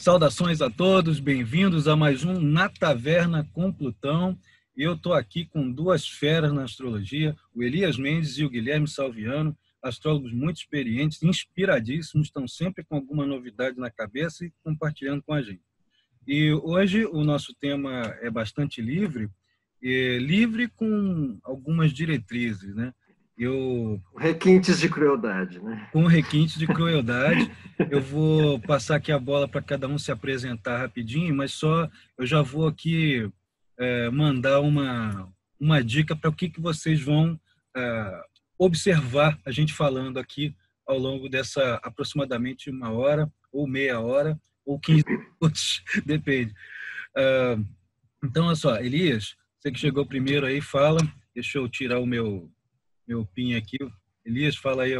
Saudações a todos, bem-vindos a mais um Na Taverna com Plutão. Eu estou aqui com duas feras na astrologia, o Elias Mendes e o Guilherme Salviano, astrólogos muito experientes, inspiradíssimos, estão sempre com alguma novidade na cabeça e compartilhando com a gente. E hoje o nosso tema é bastante livre, livre com algumas diretrizes, né? Requintes de crueldade, né? Com requintes de crueldade. Eu vou passar aqui a bola para cada um se apresentar rapidinho, mas eu já vou aqui mandar uma dica para o que vocês vão observar a gente falando aqui ao longo dessa aproximadamente 1 hora, ou meia hora, ou 15 minutos, depende. Então, olha só, Elias, você que chegou primeiro aí, fala. Deixa eu tirar o meu PIN aqui. Elias, fala aí,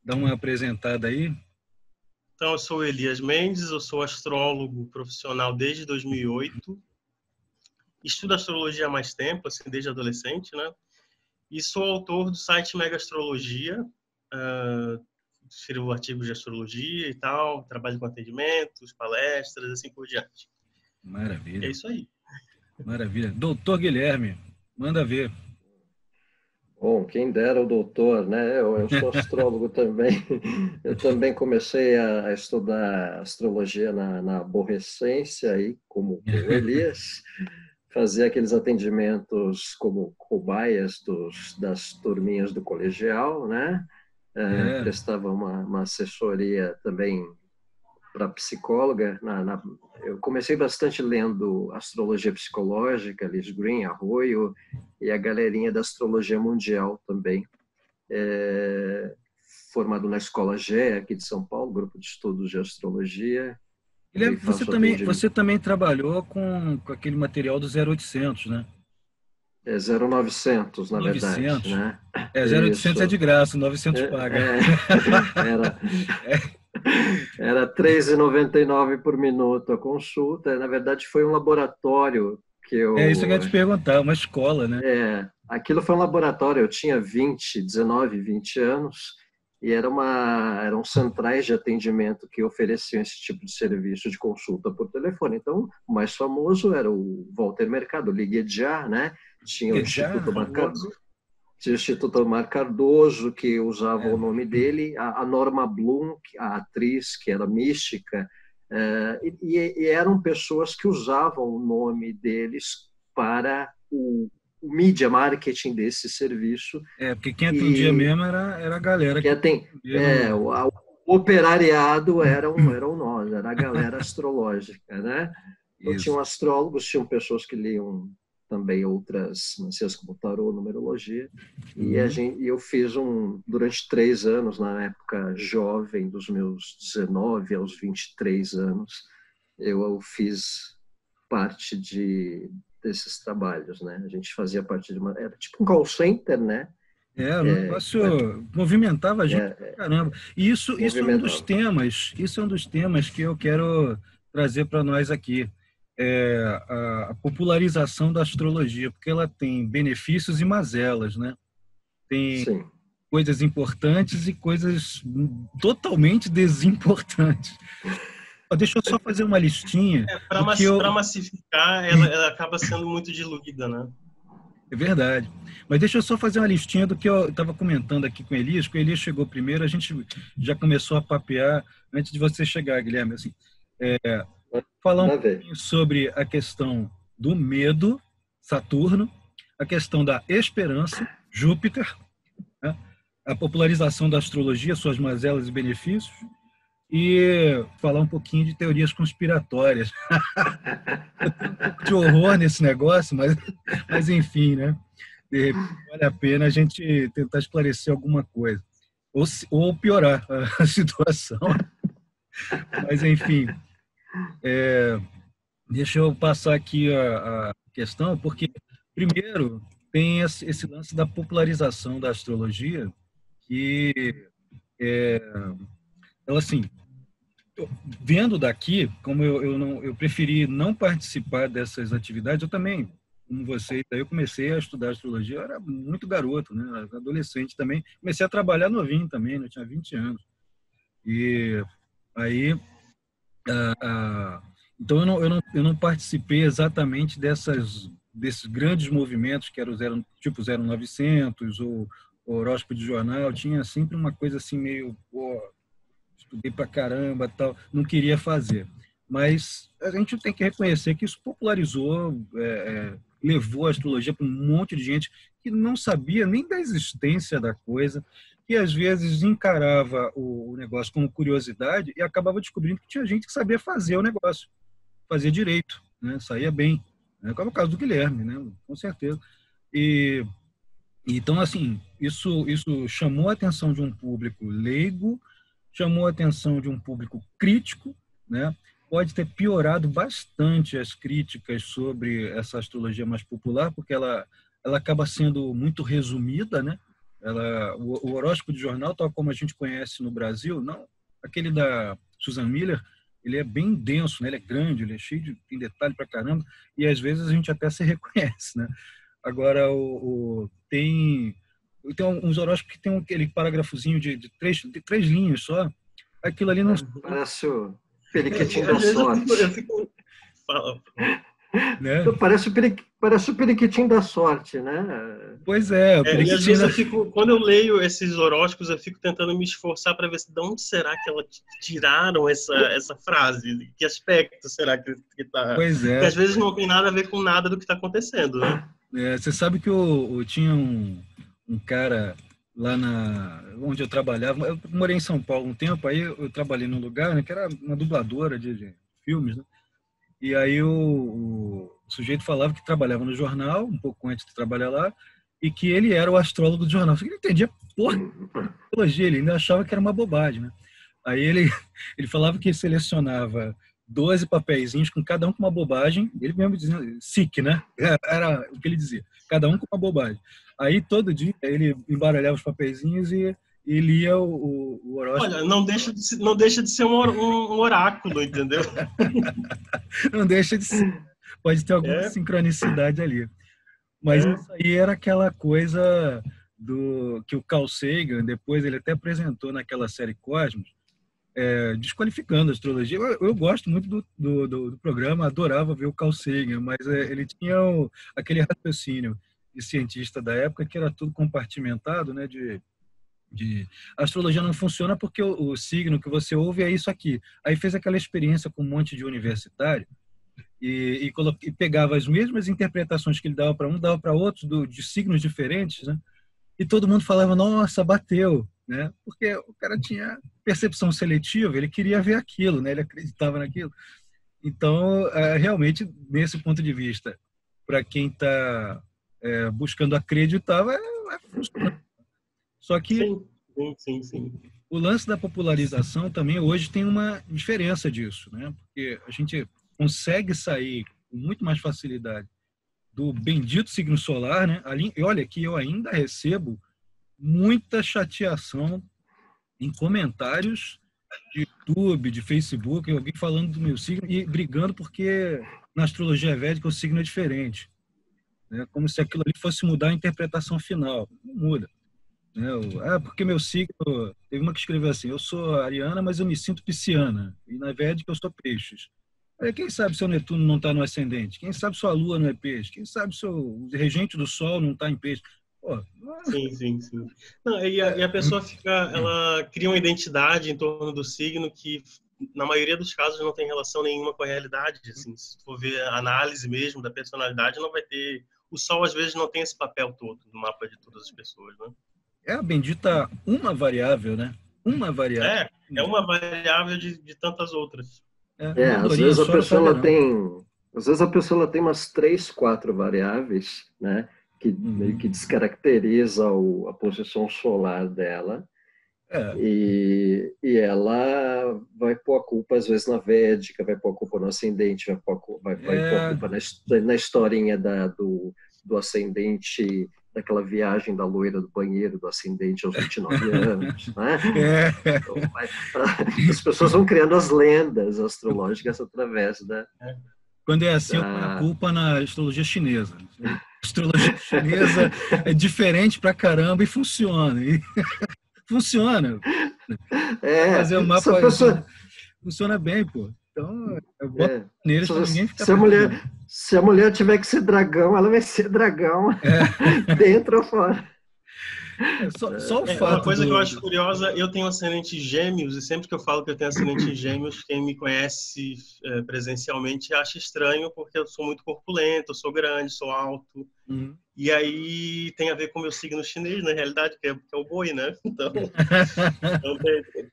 dá uma apresentada aí. Então, eu sou o Elias Mendes, eu sou astrólogo profissional desde 2008. Estudo astrologia há mais tempo, assim, desde adolescente, né? E sou autor do site Mega Astrologia. Escrevo artigos de astrologia e tal, trabalho com atendimentos, palestras, assim por diante. Maravilha. É isso aí. Maravilha. Doutor Guilherme, manda ver. Bom, quem dera o doutor, né? Eu sou astrólogo também. Eu também comecei a estudar astrologia na aborrecência, aí, como o Elias. Fazia aqueles atendimentos como cobaias das turminhas do colegial, né? Prestava uma assessoria também para psicóloga. Eu comecei bastante lendo astrologia psicológica, Liz Green, Arroyo, e a galerinha da astrologia mundial também. Formado na Escola GE, aqui de São Paulo, grupo de estudos de astrologia. Você também trabalhou com aquele material do 0800, né? 0900, na 900. verdade, né? 0800 Isso. É de graça, 900 paga. Era R$ 3,99 por minuto a consulta. Na verdade, foi um laboratório que eu... isso que eu ia te perguntar, uma escola, né? Aquilo foi um laboratório. Eu tinha 19, 20 anos e eram centrais de atendimento que ofereciam esse tipo de serviço de consulta por telefone. Então, o mais famoso era o Walter Mercado, Ligue Já, né? Tinha o Instituto Omar Cardoso, que usava o nome dele, a Norma Bloom, a atriz, que era mística, e eram pessoas que usavam o nome deles para o media marketing desse serviço. Porque quem atendia mesmo era a galera o operariado eram nós, era a galera astrológica, né? Então, tinham astrólogos, tinham pessoas que liam também outras ciências como tarô, numerologia, e eu fiz durante 3 anos, na época jovem, dos meus 19 aos 23 anos, eu fiz parte desses trabalhos, né? A gente fazia parte era tipo um call center, né? O negócio movimentava a gente pra caramba. E isso é um dos temas que eu quero trazer para nós aqui. A popularização da astrologia, porque ela tem benefícios e mazelas, né? Tem coisas importantes e coisas totalmente desimportantes. Deixa eu só fazer uma listinha. Para massificar, ela acaba sendo muito diluída, né? É verdade. Mas deixa eu só fazer uma listinha do que eu estava comentando aqui com o Elias, porque o Elias chegou primeiro, a gente já começou a papear antes de você chegar, Guilherme. Assim, falar um pouquinho sobre a questão do medo, Saturno, a questão da esperança, Júpiter, né? A popularização da astrologia, suas mazelas e benefícios, e falar um pouquinho de teorias conspiratórias. Eu tenho um pouco de horror nesse negócio, mas enfim, né? De repente, vale a pena a gente tentar esclarecer alguma coisa. Ou piorar a situação. Mas, enfim... deixa eu passar aqui a questão, porque, primeiro, tem esse lance da popularização da astrologia, que, ela, assim, vendo daqui, como eu preferi não participar dessas atividades, eu também, como vocês, eu comecei a estudar astrologia, eu era muito garoto, né, adolescente também, comecei a trabalhar novinho também, eu tinha 20 anos. E aí... Então, eu não participei exatamente desses grandes movimentos, que eram tipo 0900 ou horóscopo de jornal. Tinha sempre uma coisa assim meio, pô, estudei pra caramba, tal, não queria fazer. Mas a gente tem que reconhecer que isso popularizou, levou a astrologia para um monte de gente que não sabia nem da existência da coisa, que às vezes encarava o negócio como curiosidade e acabava descobrindo que tinha gente que sabia fazer o negócio, fazia direito, né? Saía bem, né? Como é o caso do Guilherme, né? Com certeza. E então, assim, isso chamou a atenção de um público leigo, chamou a atenção de um público crítico, né? Pode ter piorado bastante as críticas sobre essa astrologia mais popular, porque ela acaba sendo muito resumida, né? O horóscopo de jornal, tal como a gente conhece no Brasil, não, aquele da Susan Miller, ele é bem denso, né? Ele é grande, ele é cheio tem detalhe pra caramba, e às vezes a gente até se reconhece, né? Agora, tem uns horóscopos que tem aquele parágrafozinho de três linhas só. Aquilo ali não... Parece o periquitinho da sorte. Né? Parece o periquitinho da sorte, né? Pois é. E às vezes quando eu leio esses horóscopos, eu fico tentando me esforçar para ver de onde será que tiraram essa frase. Que aspecto será que está? Pois é. Porque às vezes não tem nada a ver com nada do que está acontecendo, né? Você sabe que eu tinha um cara lá onde eu trabalhava. Eu morei em São Paulo um tempo, aí eu trabalhei num lugar, né, que era uma dubladora de filmes, né? E aí o sujeito falava que trabalhava no jornal, um pouco antes de trabalhar lá, e que ele era o astrólogo do jornal. Ele não entendia porra de astrologia, ele ainda achava que era uma bobagem, né? Aí ele falava que selecionava 12 papeizinhos, com cada um com uma bobagem, ele mesmo dizia, SIC, né? Era o que ele dizia, cada um com uma bobagem. Aí todo dia ele embaralhava os papeizinhos e lia o horóscopo. Olha, não deixa de ser um oráculo, entendeu? Não deixa de ser. Pode ter alguma sincronicidade ali. Mas isso aí era aquela coisa que o Carl Sagan, depois ele até apresentou naquela série Cosmos, desqualificando a astrologia. Eu gosto muito do programa, adorava ver o Carl Sagan, mas ele tinha aquele raciocínio de cientista da época que era tudo compartimentado, né, a astrologia não funciona porque o signo que você ouve é isso aqui. Aí fez aquela experiência com um monte de universitário e pegava as mesmas interpretações que ele dava para um, dava para outros de signos diferentes, né? E todo mundo falava, nossa, bateu, né? Porque o cara tinha percepção seletiva, ele queria ver aquilo, né? Ele acreditava naquilo. Então, realmente, nesse ponto de vista, para quem está buscando acreditar, vai funcionar. Só que sim. O lance da popularização também hoje tem uma diferença disso, né? Porque a gente consegue sair com muito mais facilidade do bendito signo solar, né? E olha que eu ainda recebo muita chateação em comentários de YouTube, de Facebook, alguém falando do meu signo e brigando porque na astrologia védica o signo é diferente, né? Como se aquilo ali fosse mudar a interpretação final. Não muda. Porque meu signo... Teve uma que escreveu assim, eu sou ariana, mas eu me sinto pisciana. E na védica eu sou peixes. Aí, quem sabe seu Netuno não está no ascendente? Quem sabe sua lua não é peixe? Quem sabe o regente do sol não está em peixe? Pô, Sim. Não, e a pessoa ela cria uma identidade em torno do signo que, na maioria dos casos, não tem relação nenhuma com a realidade. Assim, se for ver a análise mesmo da personalidade, não vai ter... O sol, às vezes, não tem esse papel todo no mapa de todas as pessoas, né? É a bendita uma variável, né? Uma variável. É uma variável de tantas outras. Às vezes a pessoa tem umas 3, 4 variáveis, né, que meio que descaracteriza a posição solar dela. E ela vai pôr a culpa, às vezes, na védica, vai pôr a culpa no ascendente, vai pôr a culpa na historinha do ascendente, daquela viagem da loira do banheiro do ascendente aos 29 anos, né? Então, as pessoas vão criando as lendas astrológicas através da... Quando é assim, a culpa na astrologia chinesa. A astrologia chinesa é diferente pra caramba e funciona. Funciona. Fazer um mapa funciona bem, pô. Então, bota neles para ninguém ficar se a mulher tiver que ser dragão, ela vai ser dragão dentro ou fora. Só o fato uma coisa que eu acho curiosa, eu tenho ascendente em Gêmeos, e sempre que eu falo que eu tenho ascendente em Gêmeos, quem me conhece presencialmente acha estranho, porque eu sou muito corpulento, eu sou grande, sou alto. E aí tem a ver com o meu signo chinês, na realidade, que é o boi, né? Então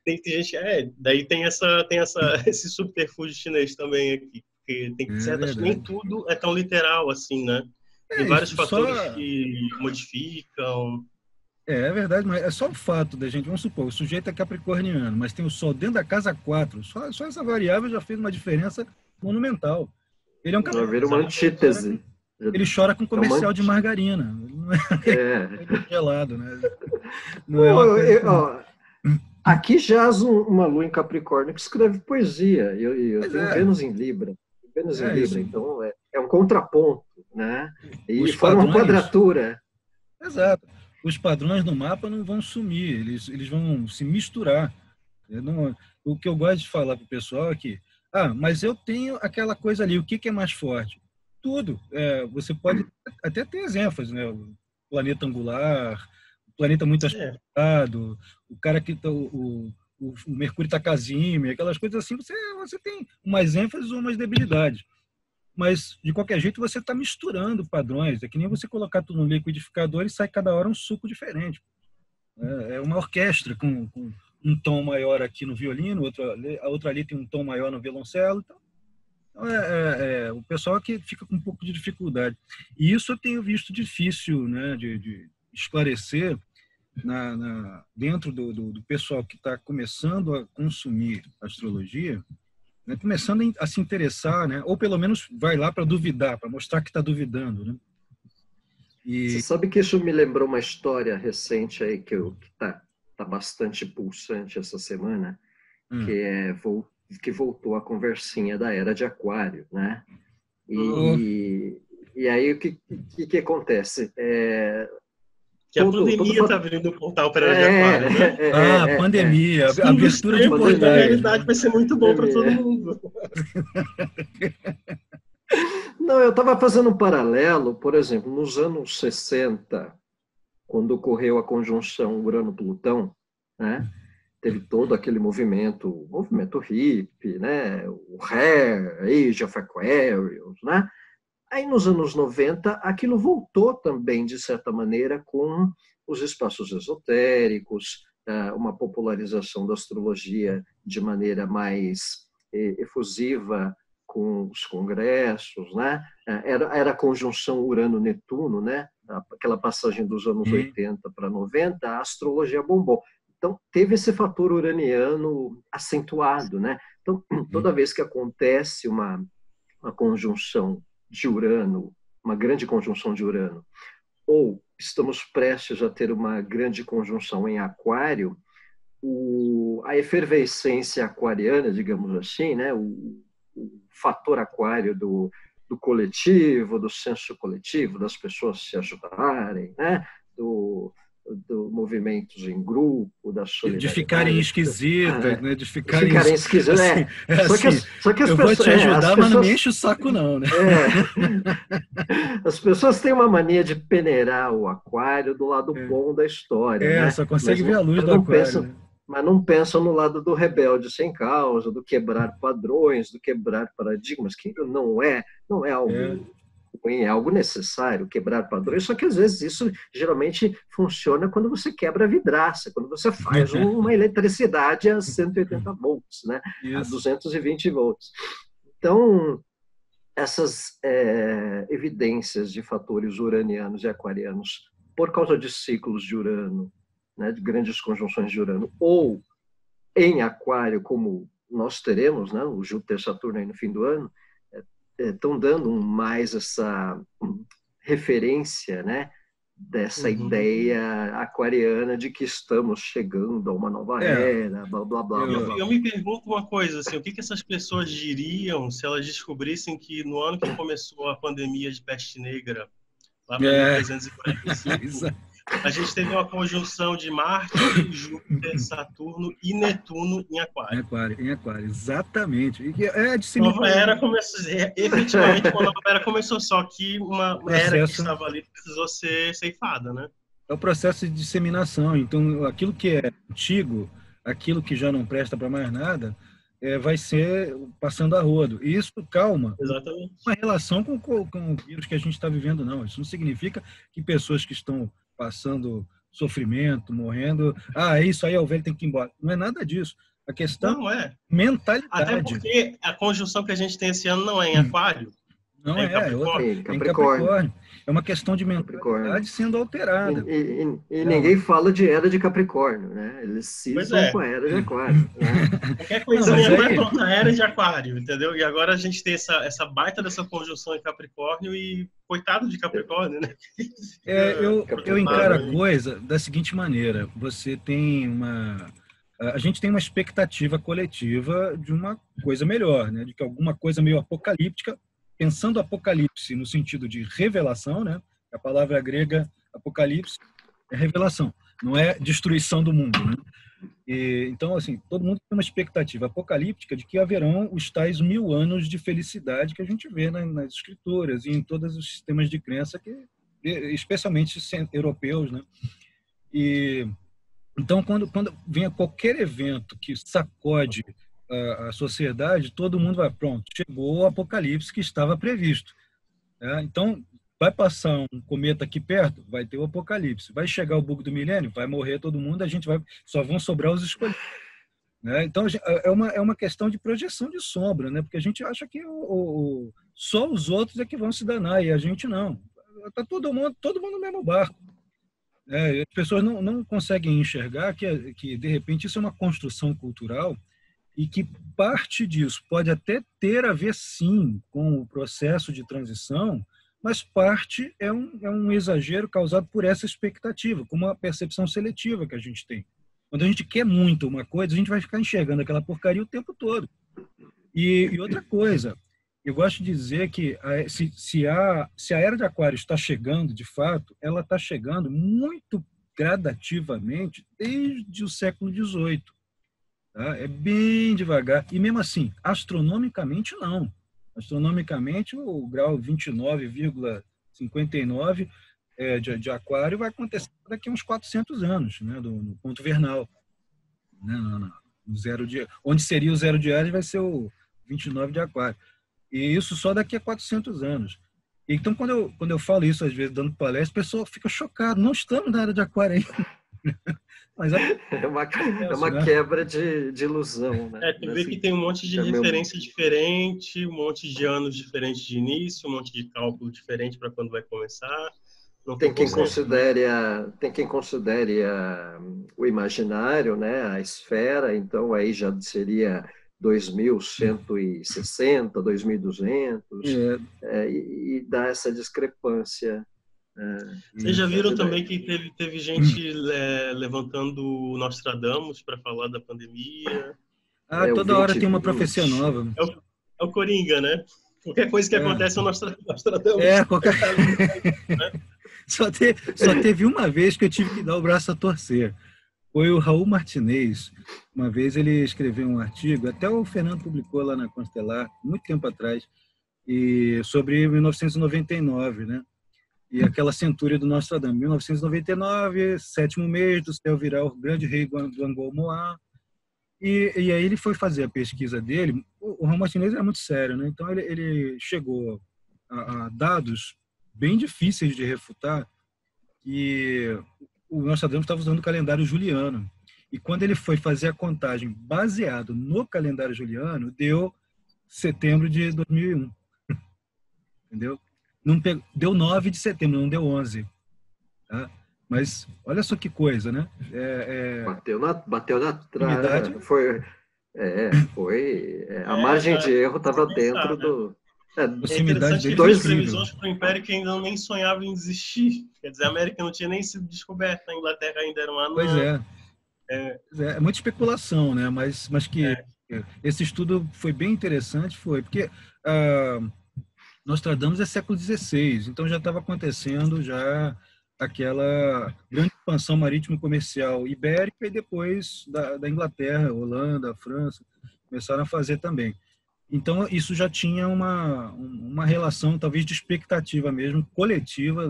tem gente... daí tem esse subterfúgio chinês também aqui. Porque tem certas... nem tudo é tão literal assim, né? Tem vários fatores que modificam... É verdade, mas é só o fato da gente, vamos supor, o sujeito é capricorniano, mas tem o Sol dentro da casa 4, só essa variável já fez uma diferença monumental. Ele é um capricorniano. Vira uma antítese. Ele chora com comercial de margarina. Não é gelado, né? Não é uma coisa... Aqui jaz uma lua em Capricórnio que escreve poesia. Eu tenho Vênus em Libra. Então é um contraponto, né? E forma uma quadratura. Exato. Os padrões do mapa não vão sumir, eles vão se misturar. O que eu gosto de falar para o pessoal é que, mas eu tenho aquela coisa ali, o que é mais forte? Tudo. Você pode até ter exemplos, né? O planeta angular, o planeta muito aspectado, o cara que o Mercúrio está casime, aquelas coisas assim, você tem umas ênfases ou umas debilidades. Mas, de qualquer jeito, você está misturando padrões. É que nem você colocar tudo no liquidificador e sai cada hora um suco diferente. É uma orquestra com um tom maior aqui no violino, a outra ali tem um tom maior no violoncelo. Então o pessoal que fica com um pouco de dificuldade. E isso eu tenho visto difícil, né, de esclarecer dentro do pessoal que está começando a consumir astrologia, né, começando a se interessar, né, ou pelo menos vai lá para duvidar, para mostrar que está duvidando, né? Você sabe que isso me lembrou uma história recente aí que tá bastante pulsante essa semana, que voltou a conversinha da Era de Aquário, né? E aí o que acontece? Que a pandemia está abrindo o portal para a Era de Aquário, né? A pandemia, a abertura de portais. Na realidade vai ser muito bom para todo mundo. Não, eu estava fazendo um paralelo, por exemplo, nos anos 60, quando ocorreu a conjunção Urano-Plutão, né? Teve todo aquele movimento hippie, né? O Hair, Age of Aquarius, né? Aí, nos anos 90, aquilo voltou também, de certa maneira, com os espaços esotéricos, uma popularização da astrologia de maneira mais efusiva com os congressos, né? Era a conjunção Urano-Netuno, né? Aquela passagem dos anos 80 para 90, a astrologia bombou. Então, teve esse fator uraniano acentuado, né? Então, toda vez que acontece uma conjunção de Urano, uma grande conjunção de Urano, ou estamos prestes a ter uma grande conjunção em Aquário, a efervescência aquariana, digamos assim, né? O fator aquário do coletivo, do senso coletivo, das pessoas se ajudarem, né? Do movimentos em grupo, da solidariedade. De ficarem esquisitas, né? De ficarem esquisitas, Só que as eu pessoas, vou te ajudar, mas não me enche o saco não, né? As pessoas têm uma mania de peneirar o aquário do lado bom da história, né? Só consegue ver a luz do aquário. Mas não pensam no lado do rebelde sem causa, do quebrar padrões, do quebrar paradigmas, que não é algo ruim, é algo necessário, quebrar padrões, só que às vezes isso geralmente funciona quando você quebra a vidraça, quando você faz uma eletricidade a 180 volts, né? A 220 volts. Então, essas evidências de fatores uranianos e aquarianos, por causa de ciclos de Urano, né, de grandes conjunções de Urano, ou em Aquário, como nós teremos, né, o Júpiter e Saturno aí no fim do ano, estão dando mais essa referência, né, dessa ideia aquariana de que estamos chegando a uma nova era, blá, blá, blá, blá. Eu me pergunto uma coisa, assim, o que essas pessoas diriam se elas descobrissem que no ano que começou a pandemia de peste negra, lá em 1345, a gente teve uma conjunção de Marte, Júpiter, Saturno e Netuno em Aquário. Em Aquário, exatamente. E a nova era começou, efetivamente, quando a nova era começou, só que uma era que estava ali precisou ser ceifada, né? É o processo de disseminação. Então, aquilo que é antigo, aquilo que já não presta para mais nada, vai ser passando a rodo. E isso, calma, exatamente, uma relação com o vírus que a gente está vivendo, não. Isso não significa que pessoas que estão passando sofrimento, morrendo, isso aí, o velho tem que ir embora. Não é nada disso. A questão não é mentalidade. Até porque a conjunção que a gente tem esse ano não é em Aquário. Não é Capricórnio. Em Capricórnio. É uma questão de mentalidade sendo alterada. E ninguém fala de era de Capricórnio, né? Eles cismam com a era de Aquário. Né? Qualquer coisinha vai contra a era de Aquário, entendeu? E agora a gente tem essa baita dessa conjunção em Capricórnio e coitado de Capricórnio, né? Eu encaro a coisa da seguinte maneira. Você tem a gente tem uma expectativa coletiva de uma coisa melhor, né? De que alguma coisa meio apocalíptica, pensando apocalipse no sentido de revelação, né? A palavra grega apocalipse é revelação, não é destruição do mundo, né? Então, assim, todo mundo tem uma expectativa apocalíptica de que haverão os tais 1000 anos de felicidade que a gente vê nas escrituras e em todos os sistemas de crença, especialmente europeus, né? Então, quando vem qualquer evento que sacode a sociedade, todo mundo vai, pronto, chegou o apocalipse que estava previsto. Então, vai passar um cometa aqui perto, vai ter o apocalipse. Vai chegar o bug do milênio, vai morrer todo mundo, só vão sobrar os escolhidos. Então, é uma questão de projeção de sombra, né? Porque a gente acha que só os outros é que vão se danar, e a gente não. Está todo mundo no mesmo barco. As pessoas não conseguem enxergar que, de repente, isso é uma construção cultural e que parte disso pode até ter a ver, sim, com o processo de transição, mas parte é um exagero causado por essa expectativa, como a percepção seletiva que a gente tem. Quando a gente quer muito uma coisa, a gente vai ficar enxergando aquela porcaria o tempo todo. E outra coisa, eu gosto de dizer que se a Era de Aquário está chegando, de fato, ela está chegando muito gradativamente desde o século XVIII. Tá? É bem devagar. E mesmo assim, astronomicamente, não. Astronomicamente, o grau 29,59 de Aquário vai acontecer daqui a uns 400 anos, né, no ponto vernal. No zero dia, onde seria o zero de Ares vai ser o 29 de Aquário. E isso só daqui a 400 anos. Então, quando eu falo isso, às vezes, dando palestra, o pessoal fica chocado. Não estamos na Era de Aquário ainda. Mas é uma quebra de ilusão. Né? Tu vê que tem um monte de referência diferente, um monte de anos diferentes de início, um monte de cálculo diferente para quando vai começar. Tem quem considere o imaginário, né? A esfera, então aí já seria 2160, 2200, e dá essa discrepância. Vocês já viram também que teve gente levantando o Nostradamus para falar da pandemia? Toda hora tem uma profecia nova. É o Coringa, né? Qualquer coisa que acontece é o Nostradamus. Né? Só teve uma vez que eu tive que dar o braço a torcer. Foi o Raul Martinez. Uma vez ele escreveu um artigo, até o Fernando publicou lá na Constelar, muito tempo atrás, sobre 1999, né? E aquela centúria do Nostradamus. 1999, 7º mês do céu virá o grande rei do Angol-Moá. E aí ele foi fazer a pesquisa dele. O Raul Martinez era muito sério, né? Então ele chegou a dados bem difíceis de refutar, e o Nostradamus estava usando o calendário juliano. E quando ele foi fazer a contagem baseado no calendário juliano, deu setembro de 2001. Entendeu? Deu 9 de setembro, não deu 11. Tá? Mas olha só que coisa, né? Bateu na trave. Foi a margem de erro estava dentro do... proximidade de 2 previsões para o Império que ainda nem sonhava em existir. Quer dizer, a América não tinha nem sido descoberta, a Inglaterra ainda era uma... Pois é muita especulação, né? Mas que esse estudo foi bem interessante, porque Nostradamus é século XVI, então já estava acontecendo já aquela grande expansão marítimo-comercial ibérica e depois da Inglaterra, Holanda, França, começaram a fazer também. Então, isso já tinha uma relação, talvez, de expectativa mesmo, coletiva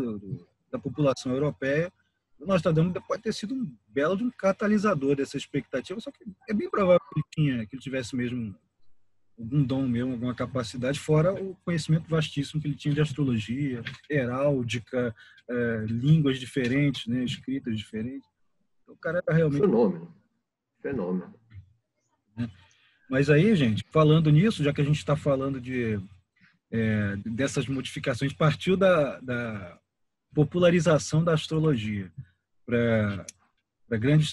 da população europeia. O Nostradamus pode ter sido um belo de um catalisador dessa expectativa, só que é bem provável que ele tivesse mesmo algum dom mesmo, alguma capacidade, fora o conhecimento vastíssimo que ele tinha de astrologia, heráldica, línguas diferentes, né, escritas diferentes. Então, o cara era realmente... Fenômeno. Né? Mas aí, gente, falando nisso, já que a gente está falando dessas modificações, partiu da popularização da astrologia para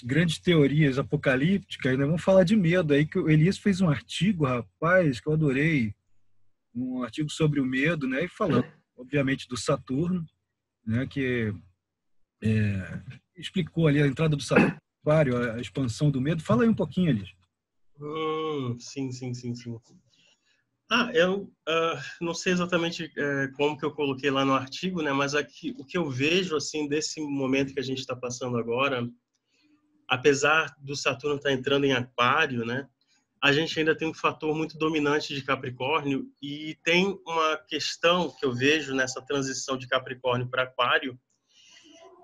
grandes teorias apocalípticas, né? Vamos falar de medo aí, que o Elias fez um artigo, rapaz, que eu adorei, um artigo sobre o medo, né? E falando, obviamente, do Saturno, né? Que explicou ali a entrada do Saturno, a expansão do medo. Fala aí um pouquinho, Elias. Sim. Eu não sei exatamente como que eu coloquei lá no artigo, né? Mas aqui, o que eu vejo assim desse momento que a gente está passando agora, apesar do Saturno estar entrando em Aquário, né? A gente ainda tem um fator muito dominante de Capricórnio e tem uma questão que eu vejo nessa transição de Capricórnio para Aquário,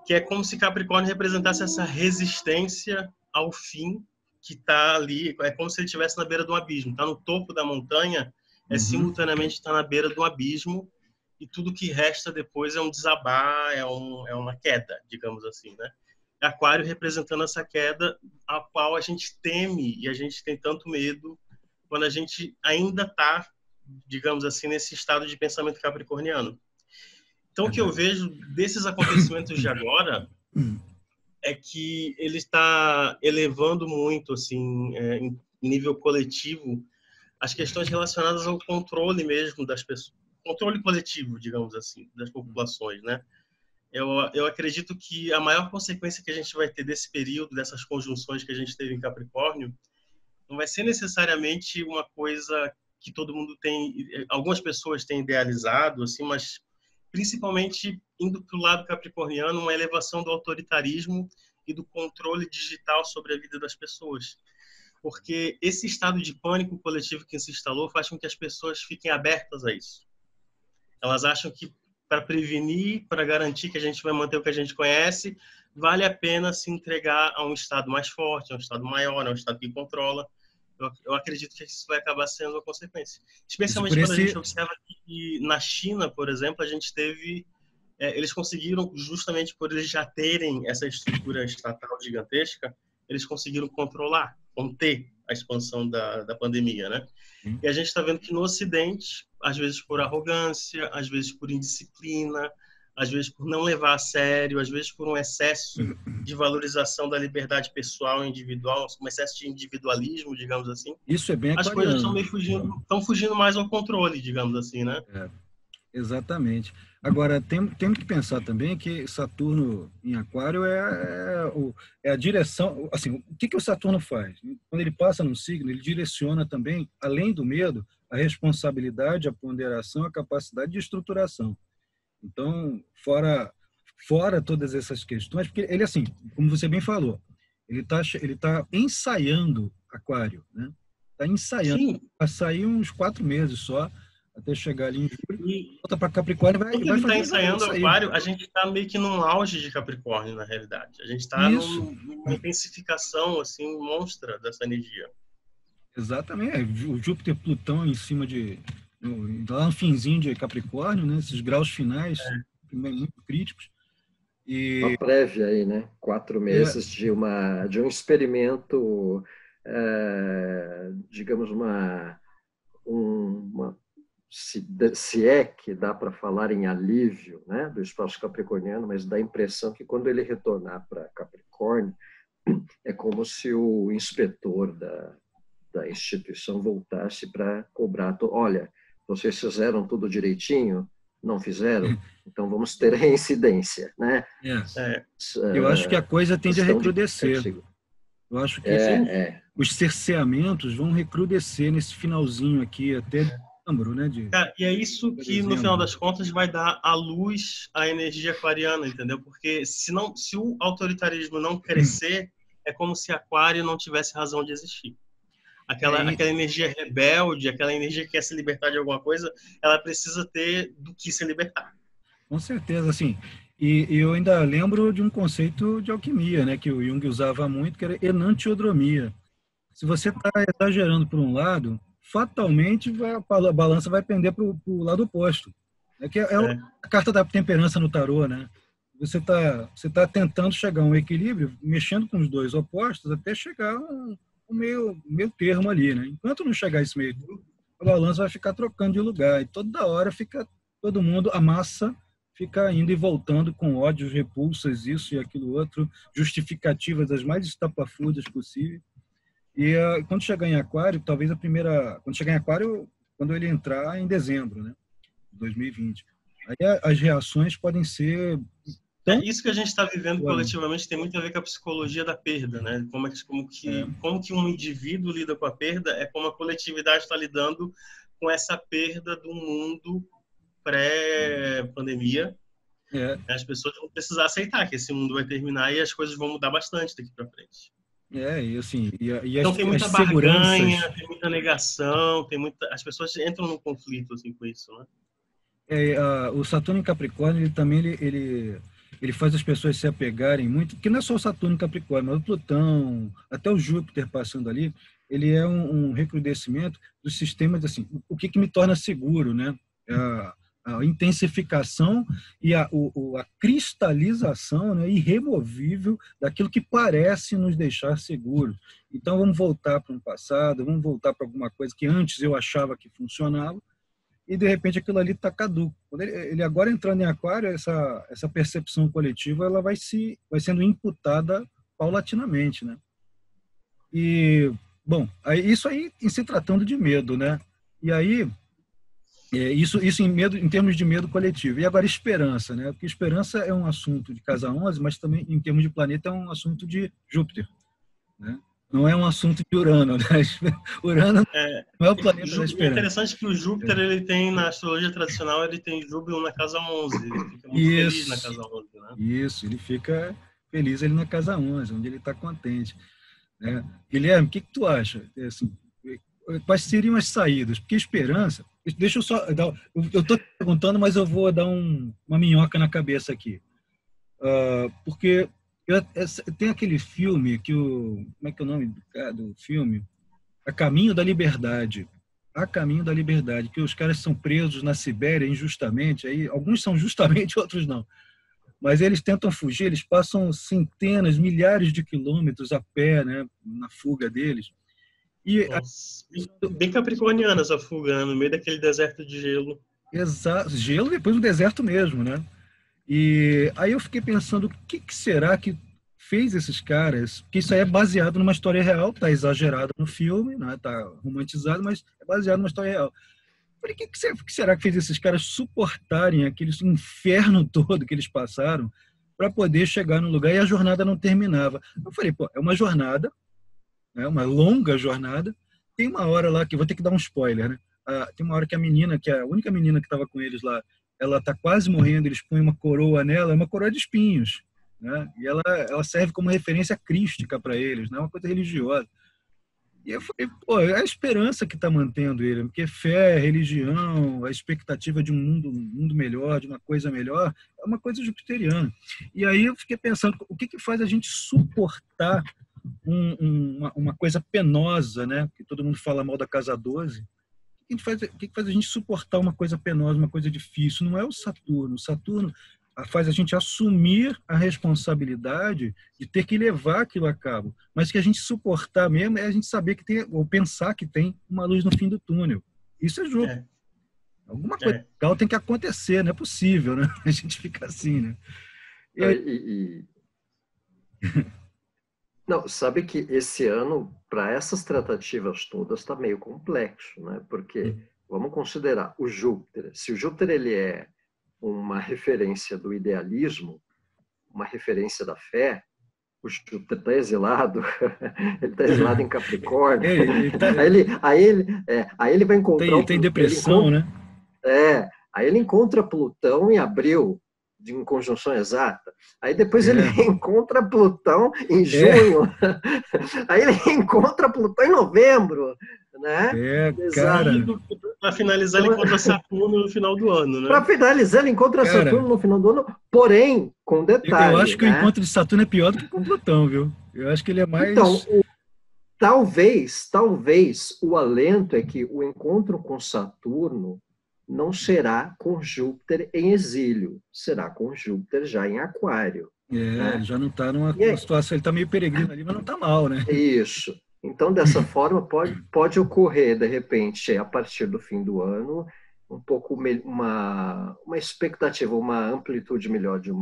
que é como se Capricórnio representasse essa resistência ao fim que está ali, é como se ele estivesse na beira de um abismo, está no topo da montanha, simultaneamente está na beira do abismo, e tudo que resta depois é um desabar, é uma queda, digamos assim, né? Aquário representando essa queda, a qual a gente teme e a gente tem tanto medo quando a gente ainda está, digamos assim, nesse estado de pensamento capricorniano. Então, o que eu vejo desses acontecimentos de agora é que ele está elevando muito, assim, em nível coletivo, as questões relacionadas ao controle mesmo das pessoas, controle coletivo, digamos assim, das populações, né? Eu acredito que a maior consequência que a gente vai ter desse período, dessas conjunções que a gente teve em Capricórnio, não vai ser necessariamente uma coisa que todo mundo tem, algumas pessoas têm idealizado, assim, mas principalmente indo para o lado capricorniano, uma elevação do autoritarismo e do controle digital sobre a vida das pessoas. Porque esse estado de pânico coletivo que se instalou faz com que as pessoas fiquem abertas a isso. Elas acham que para prevenir, para garantir que a gente vai manter o que a gente conhece, vale a pena se entregar a um estado mais forte, a um estado maior, a um estado que controla. Eu acredito que isso vai acabar sendo uma consequência. Especialmente quando a gente observa que na China, por exemplo, a gente teve... eles conseguiram, justamente por eles já terem essa estrutura estatal gigantesca, eles conseguiram conter a expansão da pandemia, né? E a gente está vendo que no Ocidente, às vezes por arrogância, às vezes por indisciplina, às vezes por não levar a sério, às vezes por um excesso de valorização da liberdade pessoal e individual, um excesso de individualismo, digamos assim. Isso é bem aquariano. As coisas estão meio fugindo mais ao controle, digamos assim, né? Exatamente. Agora, temos que pensar também que Saturno em Aquário é a direção... Assim, o que o Saturno faz? Quando ele passa num signo, ele direciona também, além do medo, a responsabilidade, a ponderação, a capacidade de estruturação. Então, fora todas essas questões, porque ele, assim, como você bem falou, ele tá ensaiando Aquário, né? Está ensaiando. Sim. Vai sair uns 4 meses só, até chegar ali em julho, volta para Capricórnio e vai fazer. Ele está ensaiando Aquário, a gente está meio que num auge de Capricórnio, na realidade. A gente está numa intensificação, assim, monstra dessa energia. Exatamente. O Júpiter-Plutão em cima lá no finzinho de Capricórnio, né? Esses graus finais muito críticos. Uma prévia aí, né? 4 meses de um experimento, digamos, se é que dá para falar em alívio, né, do espaço capricorniano, mas dá a impressão que quando ele retornar para Capricórnio, é como se o inspetor da instituição voltasse para cobrar. Olha, vocês fizeram tudo direitinho? Não fizeram? Então vamos ter reincidência, né? Eu acho que a coisa tende a recrudescer. Eu acho que os cerceamentos vão recrudescer nesse finalzinho aqui, até Câmbaro, né? Cara, e é isso que, no final das contas, vai dar à luz a energia aquariana, entendeu? Porque se o autoritarismo não crescer, é como se Aquário não tivesse razão de existir. Aquela energia rebelde, aquela energia que quer se libertar de alguma coisa, ela precisa ter do que se libertar. Com certeza, assim. E eu ainda lembro de um conceito de alquimia, né, que o Jung usava muito, que era enantiodromia. Se você está exagerando por um lado, fatalmente a balança vai pender para o lado oposto. A carta da temperança no tarô, né? Você tá tentando chegar a um equilíbrio, mexendo com os dois opostos, até chegar a um meio termo ali, né? Enquanto não chegar a esse meio termo, a balança vai ficar trocando de lugar. E toda hora fica todo mundo, a massa fica indo e voltando com ódios, repulsas, isso e aquilo outro, justificativas das mais estapafúrdias possíveis. E quando chegar em Aquário, talvez quando chegar em Aquário, quando ele entrar em dezembro, né, 2020, aí as reações podem ser isso que a gente está vivendo coletivamente tem muito a ver com a psicologia da perda, né? Como que um indivíduo lida com a perda é como a coletividade está lidando com essa perda do mundo pré-pandemia. As pessoas vão precisar aceitar que esse mundo vai terminar e as coisas vão mudar bastante daqui para frente. E assim, então tem muita barganha, tem muita negação, as pessoas entram num conflito assim com isso, né? O Saturno em Capricórnio, ele também ele faz as pessoas se apegarem muito, porque não é só o Saturno em Capricórnio, mas o Plutão, até o Júpiter passando ali, ele é um recrudescimento dos sistemas, assim, o que me torna seguro, né? A intensificação e a cristalização, né, irremovível daquilo que parece nos deixar seguros. Então, vamos voltar para um passado, vamos voltar para alguma coisa que antes eu achava que funcionava, e de repente aquilo ali está caduco. Quando ele agora entrando em Aquário, essa percepção coletiva ela vai sendo imputada paulatinamente, né? E, bom, isso aí em se tratando de medo, né? E aí, isso em termos de medo coletivo. E agora esperança, né? Porque esperança é um assunto de Casa 11, mas também em termos de planeta é um assunto de Júpiter, né? Não é um assunto de Urano, né? Urano não é o planeta da esperança. É interessante que o Júpiter, ele tem, na astrologia tradicional, ele tem Júpiter na casa 11. Ele fica muito feliz na casa 11, né? Isso, ele fica feliz ali na casa 11, onde ele está contente, né? Guilherme, o que tu acha? Assim, quais seriam as saídas? Porque esperança... Deixa eu só... Eu estou perguntando, mas eu vou dar uma minhoca na cabeça aqui. Porque... tem aquele filme como é que é o nome do filme? A Caminho da Liberdade. A Caminho da Liberdade, que os caras são presos na Sibéria injustamente. Aí, alguns são justamente, outros não. Mas eles tentam fugir, eles passam centenas, milhares de quilômetros a pé, né, na fuga deles. Bem capricorniana essa fuga, né, no meio daquele deserto de gelo. Exato, gelo depois no deserto mesmo, né? E aí eu fiquei pensando, o que será que fez esses caras? Porque isso aí é baseado numa história real, tá exagerado no filme, né? Tá romantizado, mas é baseado numa história real. Eu falei, o que será que fez esses caras suportarem aquele inferno todo que eles passaram para poder chegar no lugar e a jornada não terminava? Eu falei, pô, é uma jornada, né? Uma longa jornada. Tem uma hora lá que eu vou ter que dar um spoiler, né? Tem uma hora que a menina, que é a única menina que estava com eles lá, ela está quase morrendo, eles põem uma coroa nela, é uma coroa de espinhos, né? E ela serve como referência crística para eles, não é uma coisa religiosa. E eu falei, pô, é a esperança que está mantendo ele, porque fé, religião, a expectativa de um mundo melhor, de uma coisa melhor, é uma coisa jupiteriana. E aí eu fiquei pensando, o que faz a gente suportar uma coisa penosa, né? Que todo mundo fala mal da casa 12. O que faz a gente suportar uma coisa penosa, uma coisa difícil? Não é o Saturno. O Saturno faz a gente assumir a responsabilidade de ter que levar aquilo a cabo. Mas que a gente suportar mesmo é a gente saber que tem, ou pensar que tem uma luz no fim do túnel. Isso é jogo. Alguma coisa legal tem que acontecer, não é possível, né? A gente fica assim, né? Não, sabe que esse ano, para essas tratativas todas, está meio complexo, né? Porque vamos considerar o Júpiter. Se o Júpiter ele é uma referência do idealismo, uma referência da fé, o Júpiter está exilado, ele está exilado em Capricórnio. Tá... Aí ele vai encontrar... Tem depressão, né? Aí ele encontra Plutão em abril, em conjunção exata. Aí depois ele encontra Plutão em junho. Aí ele encontra Plutão em novembro. Né? Cara. Para finalizar, ele encontra Saturno no final do ano, né? Para finalizar, ele encontra Saturno no final do ano, porém, com detalhe. Eu acho que o encontro de Saturno é pior do que com Plutão, viu? Eu acho que ele é mais... Então, talvez o alento é que o encontro com Saturno não será com Júpiter em exílio, será com Júpiter já em Aquário. Né? Ele já não está numa situação, ele está meio peregrino ali, mas não está mal, né? Isso. Então, dessa forma, pode ocorrer, de repente, a partir do fim do ano, um pouco uma expectativa, uma amplitude melhor de um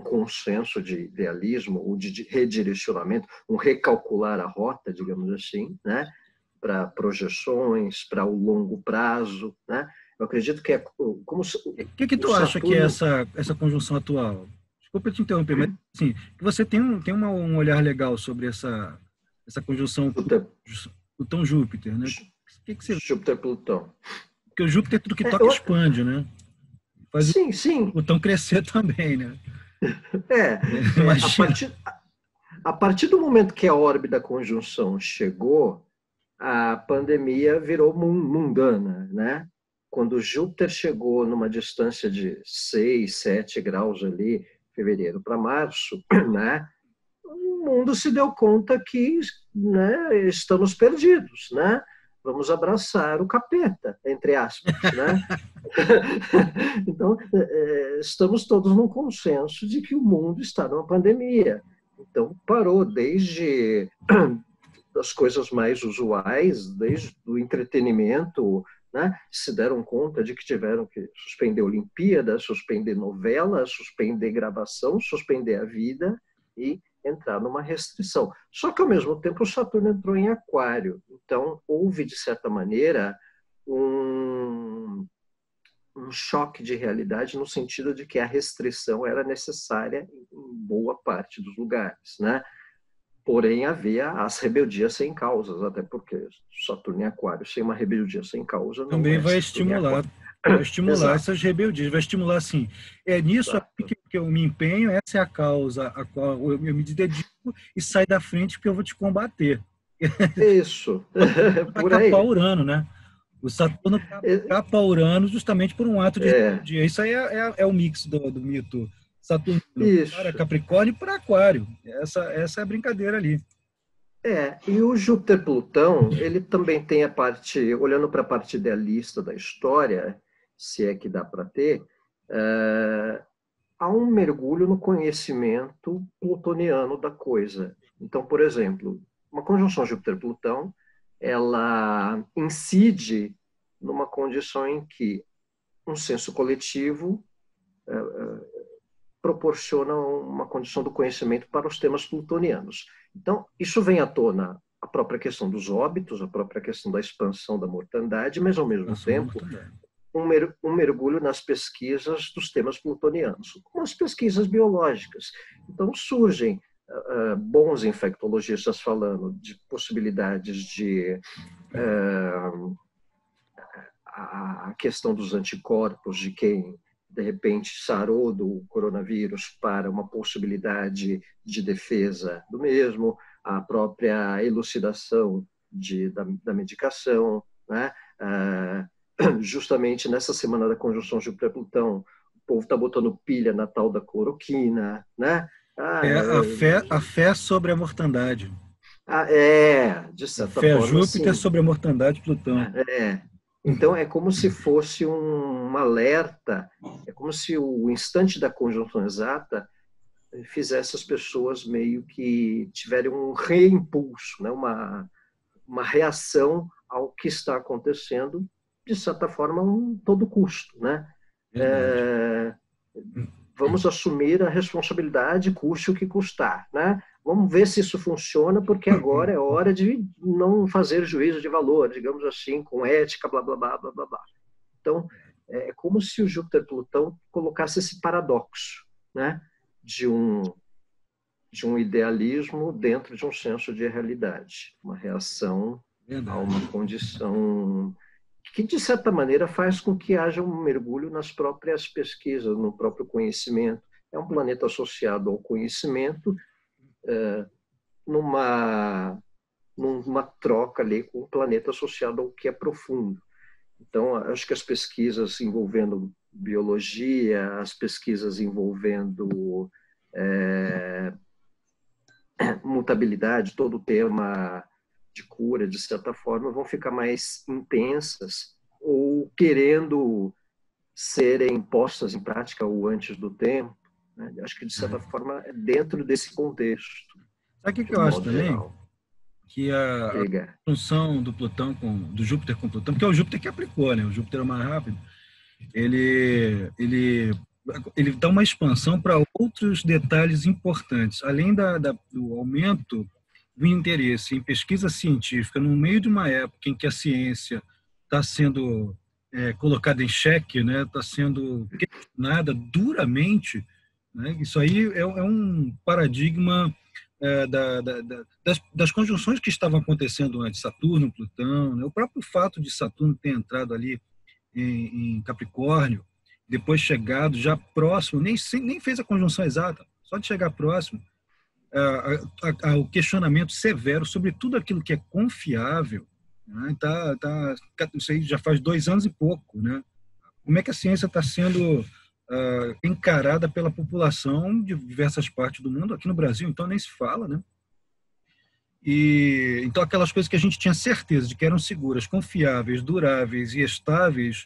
consenso de idealismo ou de redirecionamento, um recalcular a rota, digamos assim, né? Para projeções, para o longo prazo, né? Eu acredito que é como... O que tu acha que é essa conjunção atual? Desculpa te interromper, mas assim, você tem um olhar legal sobre essa conjunção Plutão-Júpiter, né? Que você... Júpiter-Plutão. Porque o Júpiter é tudo que toca expande, né? Faz sim. O Plutão crescer também, né? A partir do momento que a órbita da conjunção chegou, a pandemia virou mundana, né? Quando Júpiter chegou numa distância de 6, 7 graus ali, fevereiro para março, né? O mundo se deu conta que, né, estamos perdidos, né? Vamos abraçar o capeta, entre aspas, né? Então, estamos todos num consenso de que o mundo está numa pandemia. Então, parou desde das coisas mais usuais, desde o entretenimento, né? Se deram conta de que tiveram que suspender Olimpíadas, suspender novelas, suspender gravação, suspender a vida e entrar numa restrição. Só que, ao mesmo tempo, o Saturno entrou em Aquário. Então, houve, de certa maneira, um choque de realidade no sentido de que a restrição era necessária em boa parte dos lugares, né? Porém, havia as rebeldias sem causas, até porque Saturno em Aquário, sem uma rebeldia sem causa, não também vai estimular essas rebeldias, vai estimular assim, nisso que eu me empenho, essa é a causa a qual eu me dedico e sai da frente porque eu vou te combater. Isso, por aí. Capar Urano, né? O Saturno capa Urano justamente por um ato de rebeldia. Isso aí é o mix do mito. Saturno para Capricórnio e para Aquário. Essa é a brincadeira ali. E o Júpiter-Plutão, ele também tem a parte, olhando para a parte idealista da história, se é que dá para ter, há um mergulho no conhecimento plutoniano da coisa. Então, por exemplo, uma conjunção Júpiter-Plutão, ela incide numa condição em que um senso coletivo proporciona uma condição do conhecimento para os temas plutonianos. Então, isso vem à tona a própria questão dos óbitos, a própria questão da expansão da mortandade, mas, ao mesmo tempo, um mergulho nas pesquisas dos temas plutonianos, como as pesquisas biológicas. Então, surgem bons infectologistas falando de possibilidades de a questão dos anticorpos, de quem de repente sarou do coronavírus para uma possibilidade de defesa do mesmo, a própria elucidação da medicação, né? Justamente nessa semana da conjunção Júpiter-Plutão, o povo está botando pilha na tal da cloroquina, né? A fé sobre a mortandade. De certa forma. Júpiter assim, sobre a mortandade Plutão. Então, é como se fosse um alerta, é como se o instante da conjunção exata fizesse as pessoas meio que tiverem um reimpulso, né? uma reação ao que está acontecendo, de certa forma, a todo custo, né? Vamos assumir a responsabilidade, custe o que custar, né? Vamos ver se isso funciona, porque agora é hora de não fazer juízo de valor, digamos assim, com ética, blá, blá, blá, blá, blá, blá. Então, é como se o Júpiter-Plutão colocasse esse paradoxo, né? De um de um idealismo dentro de um senso de realidade, uma reação a uma condição que, de certa maneira, faz com que haja um mergulho nas próprias pesquisas, no próprio conhecimento. É um planeta associado ao conhecimento, numa troca ali com o planeta associado ao que é profundo. Então, acho que as pesquisas envolvendo biologia, as pesquisas envolvendo mutabilidade, todo o tema de cura, de certa forma, vão ficar mais intensas ou querendo serem postas em prática ou antes do tempo. Né? Acho que, de certa forma, é dentro desse contexto. Sabe o que eu acho também? Geral. Que a função do Plutão do Júpiter com Plutão, porque é o Júpiter que aplicou, né? O Júpiter é o mais rápido. Ele dá uma expansão para outros detalhes importantes, além do aumento do interesse em pesquisa científica no meio de uma época em que a ciência está sendo colocada em xeque, né? Está sendo questionada duramente, né? Isso aí é um paradigma das conjunções que estavam acontecendo antes, Saturno, Plutão, né? O próprio fato de Saturno ter entrado ali em Capricórnio, depois chegado já próximo, nem fez a conjunção exata, só de chegar próximo, o questionamento severo sobre tudo aquilo que é confiável, né? Isso aí já faz 2 anos e pouco, né? Como é que a ciência está sendo encarada pela população de diversas partes do mundo, aqui no Brasil, então nem se fala, né? E então aquelas coisas que a gente tinha certeza de que eram seguras, confiáveis, duráveis e estáveis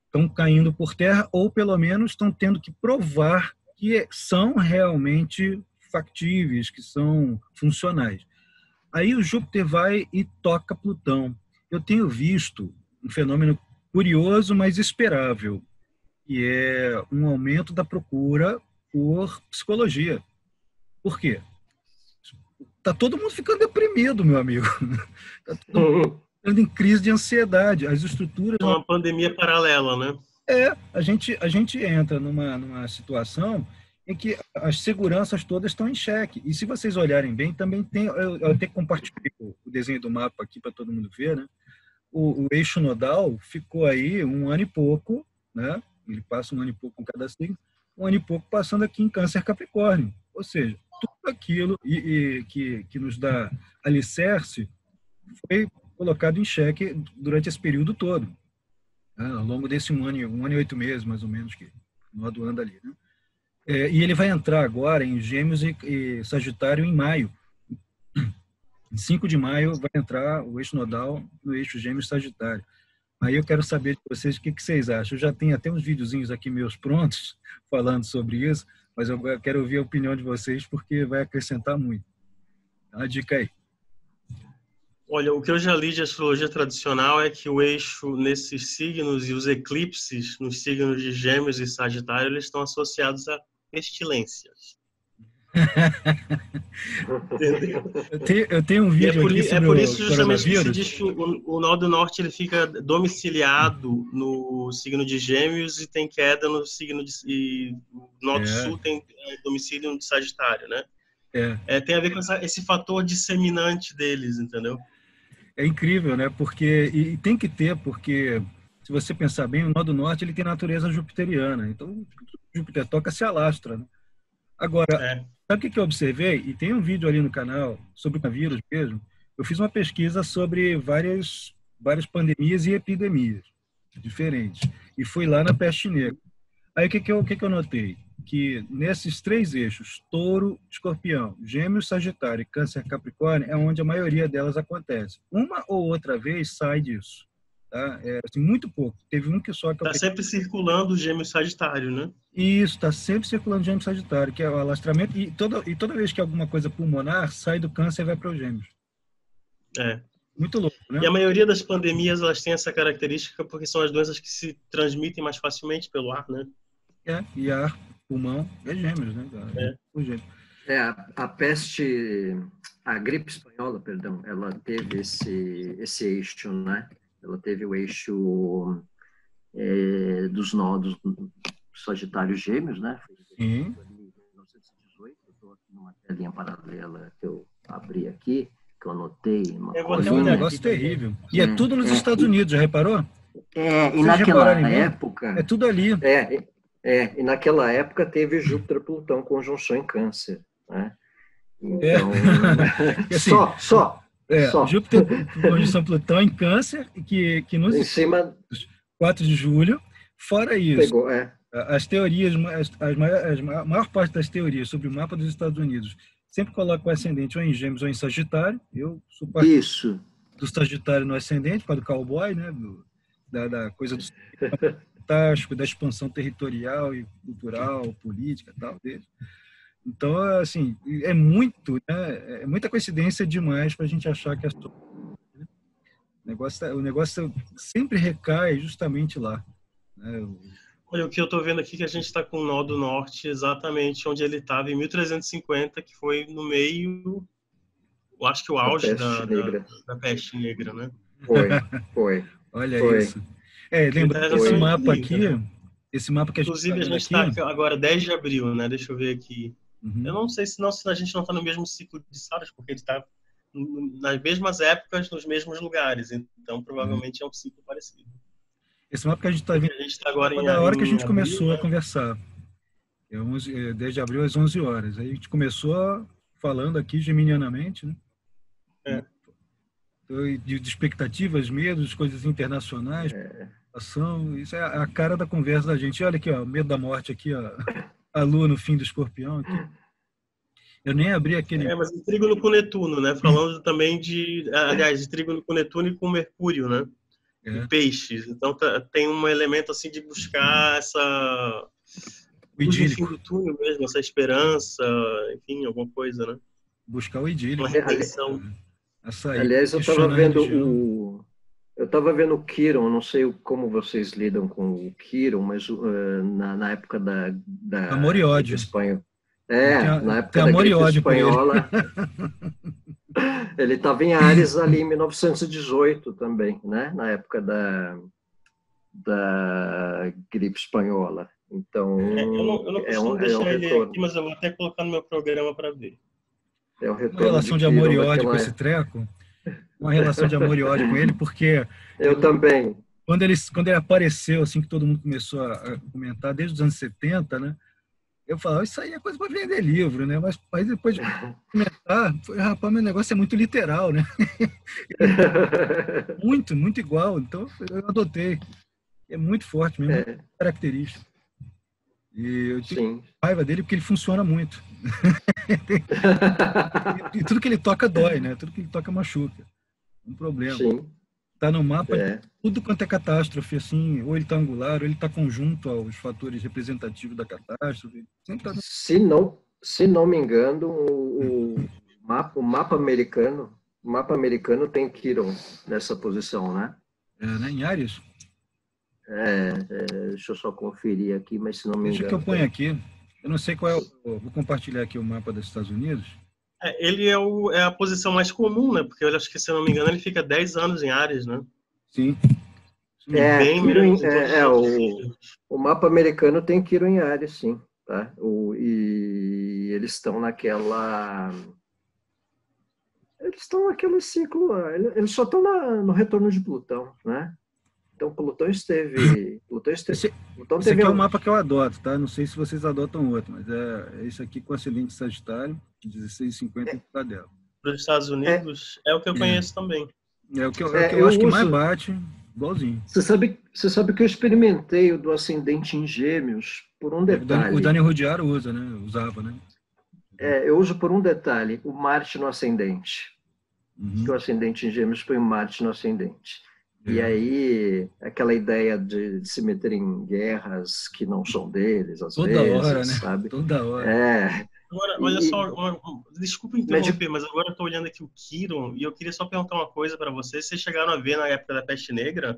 estão caindo por terra, ou pelo menos estão tendo que provar que são realmente factíveis, que são funcionais. Aí o Júpiter vai e toca Plutão. Eu tenho visto um fenômeno curioso, mas esperável, que é um aumento da procura por psicologia. Por quê? Tá todo mundo ficando deprimido, meu amigo. Tá todo mundo ficando em crise de ansiedade. As estruturas... É uma pandemia paralela, né? A gente entra numa situação em que as seguranças todas estão em xeque. E se vocês olharem bem, também tem... Eu até compartilhei o desenho do mapa aqui para todo mundo ver, né? O eixo nodal ficou aí 1 ano e pouco, né? Ele passa 1 ano e pouco em cada signo, 1 ano e pouco passando aqui em Câncer Capricórnio. Ou seja, tudo aquilo que nos dá alicerce foi colocado em xeque durante esse período todo, né? Ao longo desse 1 ano e 8 meses, mais ou menos, que no do ano ali, né? E ele vai entrar agora em Gêmeos e Sagitário em maio. Em 5 de maio vai entrar o eixo nodal no eixo Gêmeos Sagitário. Aí eu quero saber de vocês o que vocês acham. Eu já tenho até uns videozinhos aqui meus prontos falando sobre isso, mas eu quero ouvir a opinião de vocês porque vai acrescentar muito. Dá uma dica aí. Olha, o que eu já li de astrologia tradicional é que o eixo nesses signos e os eclipses nos signos de Gêmeos e Sagitário, eles estão associados a pestilências. Entendeu? Eu tenho um vídeo aqui sobre por isso justamente que se coronavírus. diz que o nó do norte ele fica domiciliado no signo de Gêmeos e tem queda no signo e o nó do sul tem domicílio no de Sagitário, né? Tem a ver com esse fator disseminante deles, entendeu? É incrível, né? Porque e tem que ter, porque se você pensar bem, o nó do norte ele tem natureza jupiteriana. Então, Júpiter toca, se alastra, né? Agora, sabe o que eu observei? E tem um vídeo ali no canal sobre o coronavírus mesmo. Eu fiz uma pesquisa sobre várias pandemias e epidemias diferentes. E fui lá na peste negra. Aí o que eu notei? Que nesses 3 eixos, Touro, Escorpião, Gêmeos, Sagitário e Câncer, Capricórnio, é onde a maioria delas acontece. Uma ou outra vez sai disso. Tá? Assim, muito pouco. Teve um que só... Está sempre circulando o Gêmeos Sagitário, né? Isso, está sempre circulando o Gêmeos Sagitário, que é o alastramento. E toda vez que alguma coisa pulmonar, sai do Câncer e vai para o Gêmeos. Muito louco, né? E a maioria das pandemias, elas têm essa característica porque são as doenças que se transmitem mais facilmente pelo ar, né? E ar, pulmão, é Gêmeos, né? A peste, a gripe espanhola, perdão, ela teve esse eixo, né? Ela teve o eixo dos nodos Sagitário Gêmeos, né? Sim. Em 1918, eu estou aqui no uma telinha paralela que eu abri aqui, que eu anotei. Foi um negócio terrível. E é tudo nos Estados Unidos, já reparou? E naquela época... É tudo ali. E naquela época teve Júpiter-Plutão conjunção em Câncer, né? Então, assim, só. Júpiter conjunção Plutão em Câncer, que nos em cima 4 de julho. Fora isso, pegou, as teorias, a maior parte das teorias sobre o mapa dos Estados Unidos sempre coloca o ascendente ou em Gêmeos ou em Sagitário. Eu sou parte do Sagitário no ascendente, por causa do cowboy, né? Da coisa do fantástico, da expansão territorial e cultural, política e tal dele. Então, assim, é muita coincidência demais para a gente achar que o negócio sempre recai justamente lá. Né? Olha, o que eu estou vendo aqui é que a gente está com o nó do norte exatamente onde ele estava em 1350, que foi no meio, eu acho que o auge da peste negra, né? Foi. Olha isso. Lembrando esse mapa aqui, esse mapa que a gente inclusive, a gente está agora 10 de abril, né? Deixa eu ver aqui. Eu não sei se a gente não está no mesmo ciclo de Saros, porque ele está nas mesmas épocas, nos mesmos lugares. Então, provavelmente é um ciclo parecido. Esse mapa que a gente está vendo agora na hora que a gente começou a conversar. 10 de abril às 11 horas. Aí a gente começou falando aqui geminianamente, né? De expectativas, medos, coisas internacionais, ação. Isso é a cara da conversa da gente. Olha aqui, ó, medo da morte aqui, ó. A Lua no fim do Escorpião aqui. Eu nem abri aquele... mas em trígono com Netuno, né? Falando também aliás, de trígono com Netuno e com Mercúrio, né? E Peixes. Então tem um elemento assim de buscar essa... O idílico. No fim do túnel mesmo, essa esperança, enfim, alguma coisa, né? Buscar o idílico. Uma redenção. Aliás, eu estava vendo o Quiron, não sei como vocês lidam com o Quiron, mas na época da amor e ódio. Espanha. Na época da gripe espanhola, ele estava em Áries ali em 1918 também, né? Na época da gripe espanhola. Então, eu não costumo deixar ele aqui, mas eu vou até colocar no meu programa para ver. É o retorno uma relação de amor e ódio com esse treco. Uma relação de amor e ódio com ele, porque... Eu também. Quando ele apareceu, assim, que todo mundo começou a comentar, desde os anos 70, né? Eu falava, isso aí é coisa para vender livro, né? Mas depois de comentar, rapaz, meu negócio é muito literal, né? Muito, muito igual. Então, eu adotei. É muito forte mesmo, característico. E eu tenho raiva dele porque ele funciona muito. E tudo que ele toca dói, né? Tudo que ele toca machuca. Um problema. Sim. Tá no mapa, tudo quanto é catástrofe, assim, ou ele tá angular, ou ele tá conjunto aos fatores representativos da catástrofe. Tá no... Se não me engano, o mapa americano tem Quiron nessa posição, né? Né? Em Áries? Deixa eu só conferir aqui, mas se não me engano... Deixa que eu ponho aqui. Eu não sei qual é vou compartilhar aqui o mapa dos Estados Unidos. Ele é a posição mais comum, né? Porque eu acho que, se eu não me engano, ele fica 10 anos em Áries, né? Sim. O mapa americano tem Quiron em Áries, sim. Tá? E eles estão naquela... Eles estão naquele ciclo... Eles só estão no retorno de Plutão, né? Então, Plutão esteve... Esse aqui é o mapa que eu adoto, tá? Não sei se vocês adotam outro, mas é esse aqui com ascendente Sagitário, 1650 em dela. Para os Estados Unidos, é o que eu conheço também. É o que eu acho que mais bate, igualzinho. Você sabe que eu experimentei o do ascendente em Gêmeos por um detalhe. O Daniel Ruggiero usava, né? Eu uso por um detalhe, o Marte no ascendente. Que o ascendente em Gêmeos foi o Marte no ascendente. E aí, aquela ideia de se meter em guerras que não são deles, às vezes, hora, né? Sabe? Toda hora. Agora, olha só, desculpa interromper, mas agora eu estou olhando aqui o Quiron e eu queria só perguntar uma coisa para vocês. Vocês chegaram a ver na época da Peste Negra?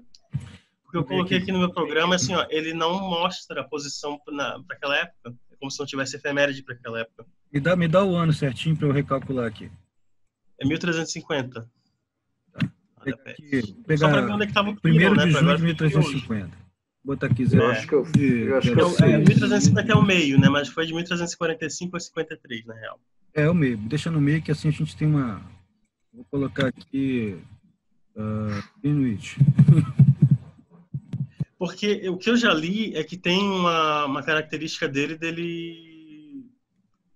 Porque eu coloquei aqui no meu programa, assim, ó, ele não mostra a posição para aquela época. É como se não tivesse efeméride para aquela época. Me dá o ano certinho para eu recalcular aqui. É 1350. Só para ver onde é que estava o Quiron, 1º de junho de 1350. Vou botar aqui 0. Eu acho que eu sei. 1350 é o meio, né? Mas foi de 1345 a 53, na real. É o meio. Deixa no meio que assim a gente tem uma... Vou colocar aqui... Greenwich. Porque o que eu já li é que tem uma característica dele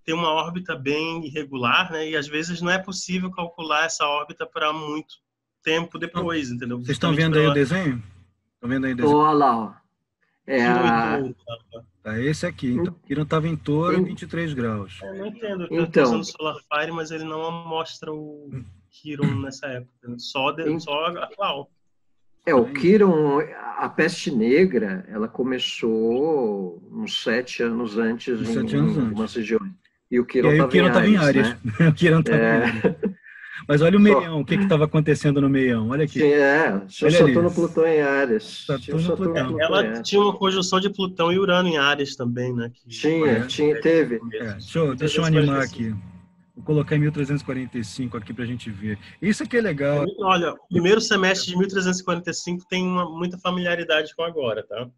ter uma órbita bem irregular, né? E às vezes não é possível calcular essa órbita para muito tempo depois, entendeu? Vocês estão vendo aí o desenho? Estão vendo aí o desenho? Olha lá, ó. Quirón e Touro. Tá, esse aqui. Então, o Quirón estava em Touro, 23 graus. Eu não entendo. Eu Então, estou usando o Solarfire, mas ele não mostra o Quirón nessa época. Só atual. O Quirón, a peste negra, ela começou uns 7 anos antes em algumas regiões. E o Quirón estava em Áries. Né? O Quirón estava em Áries. Mas olha o meião, o que estava acontecendo no meião? Olha aqui. Tinha Saturno, Plutão em Áries. Ela tinha uma conjunção de Plutão e Urano em Áries também, né? Teve. Deixa eu animar aqui. Vou colocar em 1345 aqui para a gente ver. Isso aqui é legal. Olha, o primeiro semestre de 1345 tem muita familiaridade com agora, tá?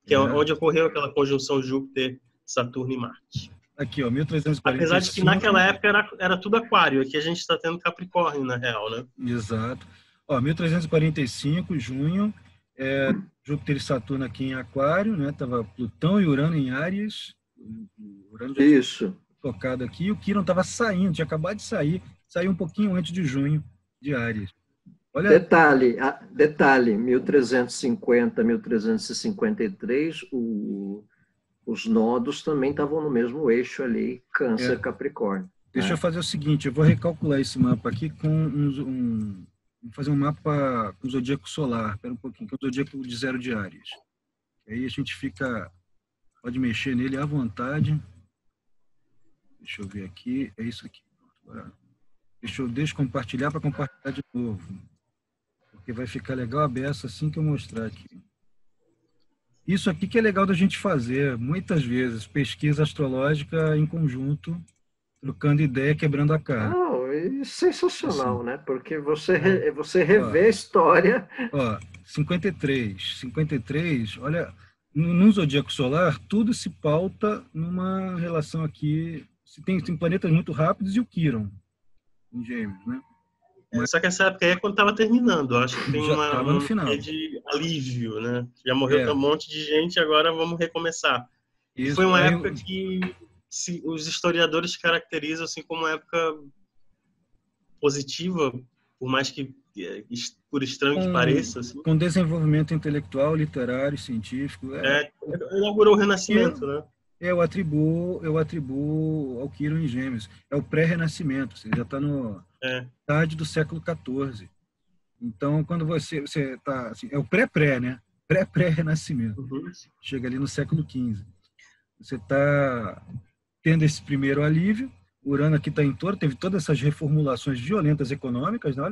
Que é onde ocorreu aquela conjunção Júpiter, Saturno e Marte. Aqui, ó, 1345. Apesar de que naquela época era tudo aquário. Aqui a gente está tendo Capricórnio, na real, né? Exato. Ó, 1345, junho, Júpiter e Saturno aqui em aquário, né? Tava Plutão e Urano em Áries. Urano já Isso. Tocado aqui. O Quirón estava saindo, tinha acabado de sair. Saiu um pouquinho antes de junho, de Áries. Olha... Detalhe, 1350, 1353, os nodos também estavam no mesmo eixo ali, Câncer, Capricórnio. Deixa eu fazer o seguinte, eu vou recalcular esse mapa aqui com vou fazer um mapa com o zodíaco solar, espera um pouquinho, que é o zodíaco de 0 de Áries. Aí a gente pode mexer nele à vontade. Deixa eu ver aqui, é isso aqui. Deixa eu compartilhar para compartilhar de novo. Porque vai ficar legal a beça assim que eu mostrar aqui. Isso aqui que é legal da gente fazer, muitas vezes, pesquisa astrológica em conjunto, trocando ideia, quebrando a cara. É sensacional, assim, né? Porque você revê a história. 53, olha, no zodíaco solar, tudo se pauta numa relação aqui, tem planetas muito rápidos e o Quirón, em Gêmeos, né? Só que essa época aí é quando estava terminando. Acho que tem no final. De alívio, né? Já morreu um monte de gente, agora vamos recomeçar. Isso, foi uma época que os historiadores caracterizam assim, como uma época positiva, por mais que, por estranho que pareça. Assim. Com desenvolvimento intelectual, literário, científico. Inaugurou o Renascimento, né? Eu atribuo ao Quirón em Gêmeos. É o pré-renascimento, você já está no tarde do século XIV. Então, quando você está... Assim, é o pré-pré, né? Pré-renascimento. Uhum. Chega ali no século XV. Você está tendo esse primeiro alívio. Urano aqui está em Touro, teve todas essas reformulações violentas econômicas. Né?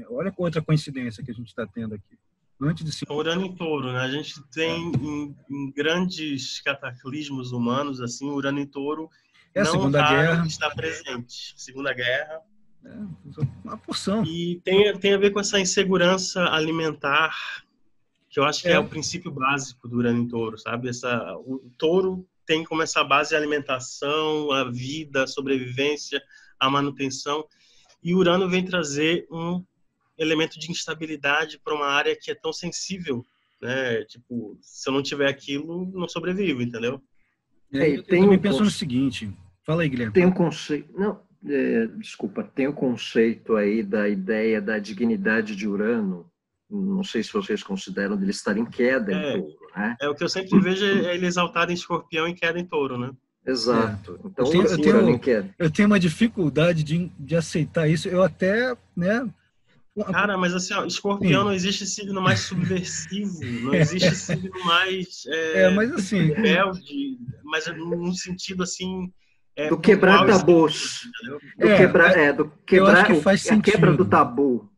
Olha outra coincidência que a gente está tendo aqui. Urano em Touro, né? A gente tem em grandes cataclismos humanos, assim, Urano em Touro a Segunda Guerra está presente. Segunda Guerra. Uma porção. E tem a ver com essa insegurança alimentar, que eu acho que é o princípio básico do Urano em Touro, sabe? O Touro tem como essa base a alimentação, a vida, a sobrevivência, a manutenção. E Urano vem trazer um elemento de instabilidade para uma área que é tão sensível, né? Tipo, se eu não tiver aquilo, não sobrevivo, entendeu? Eu também penso no seguinte. Fala aí, Guilherme. Tem um conceito... tem um conceito aí da ideia da dignidade de Urano. Não sei se vocês consideram dele estar em queda em Touro, né? O que eu sempre vejo é ele exaltado em Escorpião e queda em Touro, né? Exato. Então, eu tenho uma dificuldade de aceitar isso. Eu até, né... Cara, mas assim, Escorpião não existe signo mais subversivo, não existe signo mais mas assim, rebelde, mas num sentido assim do quebrar tabus, eu acho que faz sentido. A quebra do tabu,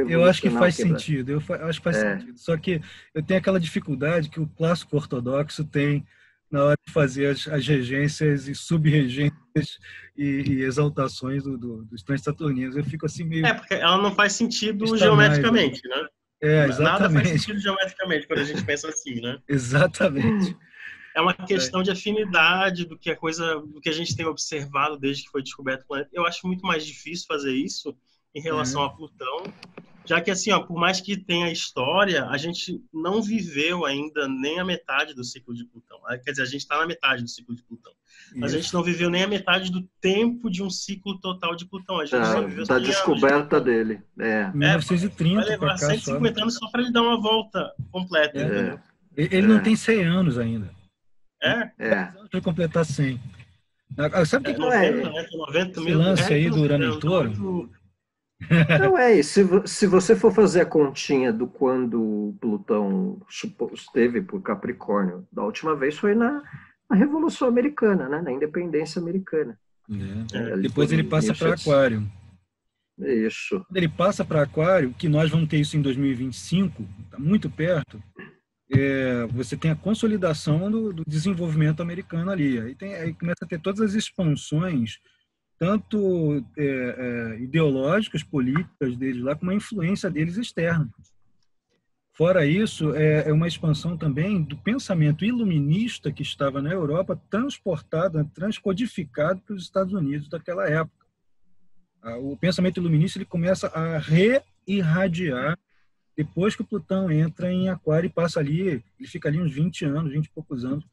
eu acho que faz sentido. Eu acho que faz sentido. Só que eu tenho aquela dificuldade que o clássico ortodoxo tem na hora de fazer as regências e sub-regências e exaltações dos planetas saturninos. Eu fico assim meio... porque ela não faz sentido geometricamente, né? Exatamente. Nada faz sentido geometricamente quando a gente pensa assim, né? Exatamente. É uma questão de afinidade do que do que a gente tem observado desde que foi descoberto o planeta. Eu acho muito mais difícil fazer isso em relação a Plutão, já que, assim, ó, por mais que tenha história, a gente não viveu ainda nem a metade do ciclo de Plutão. Quer dizer, a gente está na metade do ciclo de Plutão. Mas a gente não viveu nem a metade do tempo de um ciclo total de Plutão. A gente só viveu da descoberta dele. 1930 vai levar 150 anos só para ele dar uma volta completa, entendeu? Ele não tem 100 anos ainda. Para completar 100. Sabe o que 90 esse lance aí do Urano em Touro? Não se você for fazer a continha do quando Plutão esteve por Capricórnio, da última vez foi na Revolução Americana, né? Na Independência Americana. Depois ele passa para Aquário. Isso. Quando ele passa para Aquário, que nós vamos ter isso em 2025, está muito perto, você tem a consolidação do desenvolvimento americano ali. Aí começa a ter todas as expansões, tanto ideológicas, políticas deles lá, como a influência deles externa. Fora isso, é uma expansão também do pensamento iluminista que estava na Europa, transportado, transcodificado para os Estados Unidos daquela época. O pensamento iluminista ele começa a reirradiar depois que o Plutão entra em Aquário e passa ali, ele fica ali uns 20 anos, 20 e poucos anos,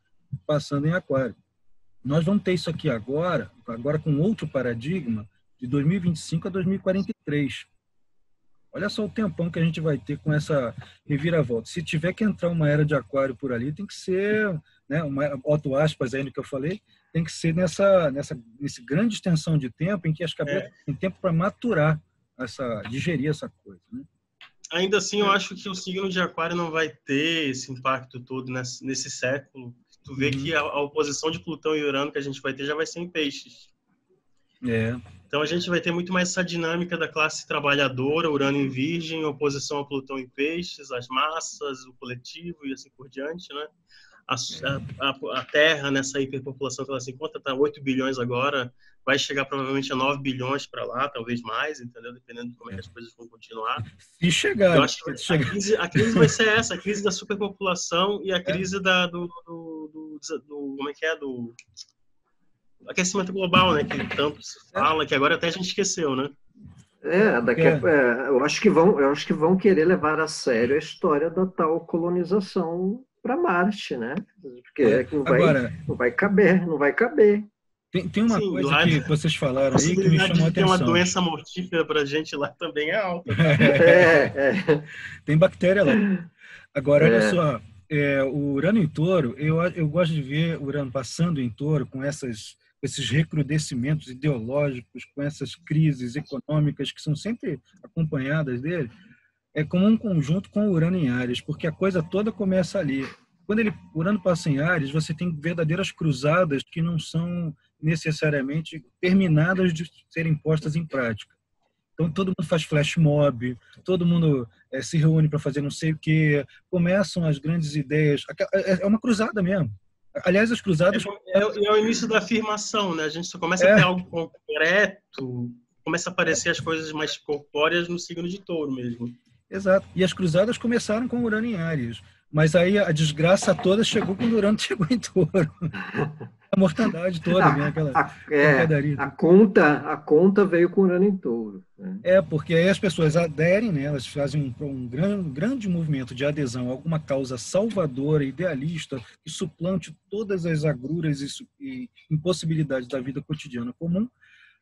passando em Aquário. Nós vamos ter isso aqui agora com outro paradigma, de 2025 a 2043. Olha só o tempão que a gente vai ter com essa reviravolta. Se tiver que entrar uma era de Aquário por ali, tem que ser, né, boto aspas aí no que eu falei, tem que ser nessa grande extensão de tempo em que as cabeças têm tempo para maturar, digerir essa coisa, né? Ainda assim, eu acho que o signo de Aquário não vai ter esse impacto todo nesse século. Tu vê que a oposição de Plutão e Urano que a gente vai ter já vai ser em Peixes. Então a gente vai ter muito mais essa dinâmica da classe trabalhadora, Urano em Virgem, oposição a Plutão em Peixes, as massas, o coletivo e assim por diante, né? A Terra, nessa hiperpopulação que ela se encontra, está 8 bilhões agora, vai chegar provavelmente a 9 bilhões para lá, talvez mais, entendeu? Dependendo de como é que as coisas vão continuar. Se chegar. Eu acho que a crise vai ser essa, a crise da superpopulação e a crise do como é que é? Do aquecimento global, né? Que tanto se fala, que agora até a gente esqueceu, né? Eu acho que vão querer levar a sério a história da tal colonização para Marte, né? Porque não vai caber. Tem uma coisa que vocês falaram aí que me chamou a atenção. Tem uma doença mortífera para a gente lá também é alta. Tem bactéria lá. Agora, olha só, o Urano em Touro, eu gosto de ver o Urano passando em Touro com esses recrudescimentos ideológicos, com essas crises econômicas que são sempre acompanhadas dele, como um conjunto com o Urano em Áries, porque a coisa toda começa ali. Quando o Urano passa em Áries, você tem verdadeiras cruzadas que não são necessariamente terminadas de serem postas em prática. Então, todo mundo faz flash mob, todo mundo se reúne para fazer não sei o quê, começam as grandes ideias. É uma cruzada mesmo. Aliás, as cruzadas... É o início da afirmação, né? A gente só começa a ter algo concreto, começa a aparecer as coisas mais corpóreas no signo de Touro mesmo. Exato. E as cruzadas começaram com Urano em Áries. Mas aí a desgraça toda chegou quando Urano chegou em Touro. A mortandade toda, né? Aquela pancadaria. A conta veio com Urano em Touro. Né? Porque aí as pessoas aderem, né? Elas fazem um grande movimento de adesão a alguma causa salvadora, idealista, que suplante todas as agruras e impossibilidades da vida cotidiana comum.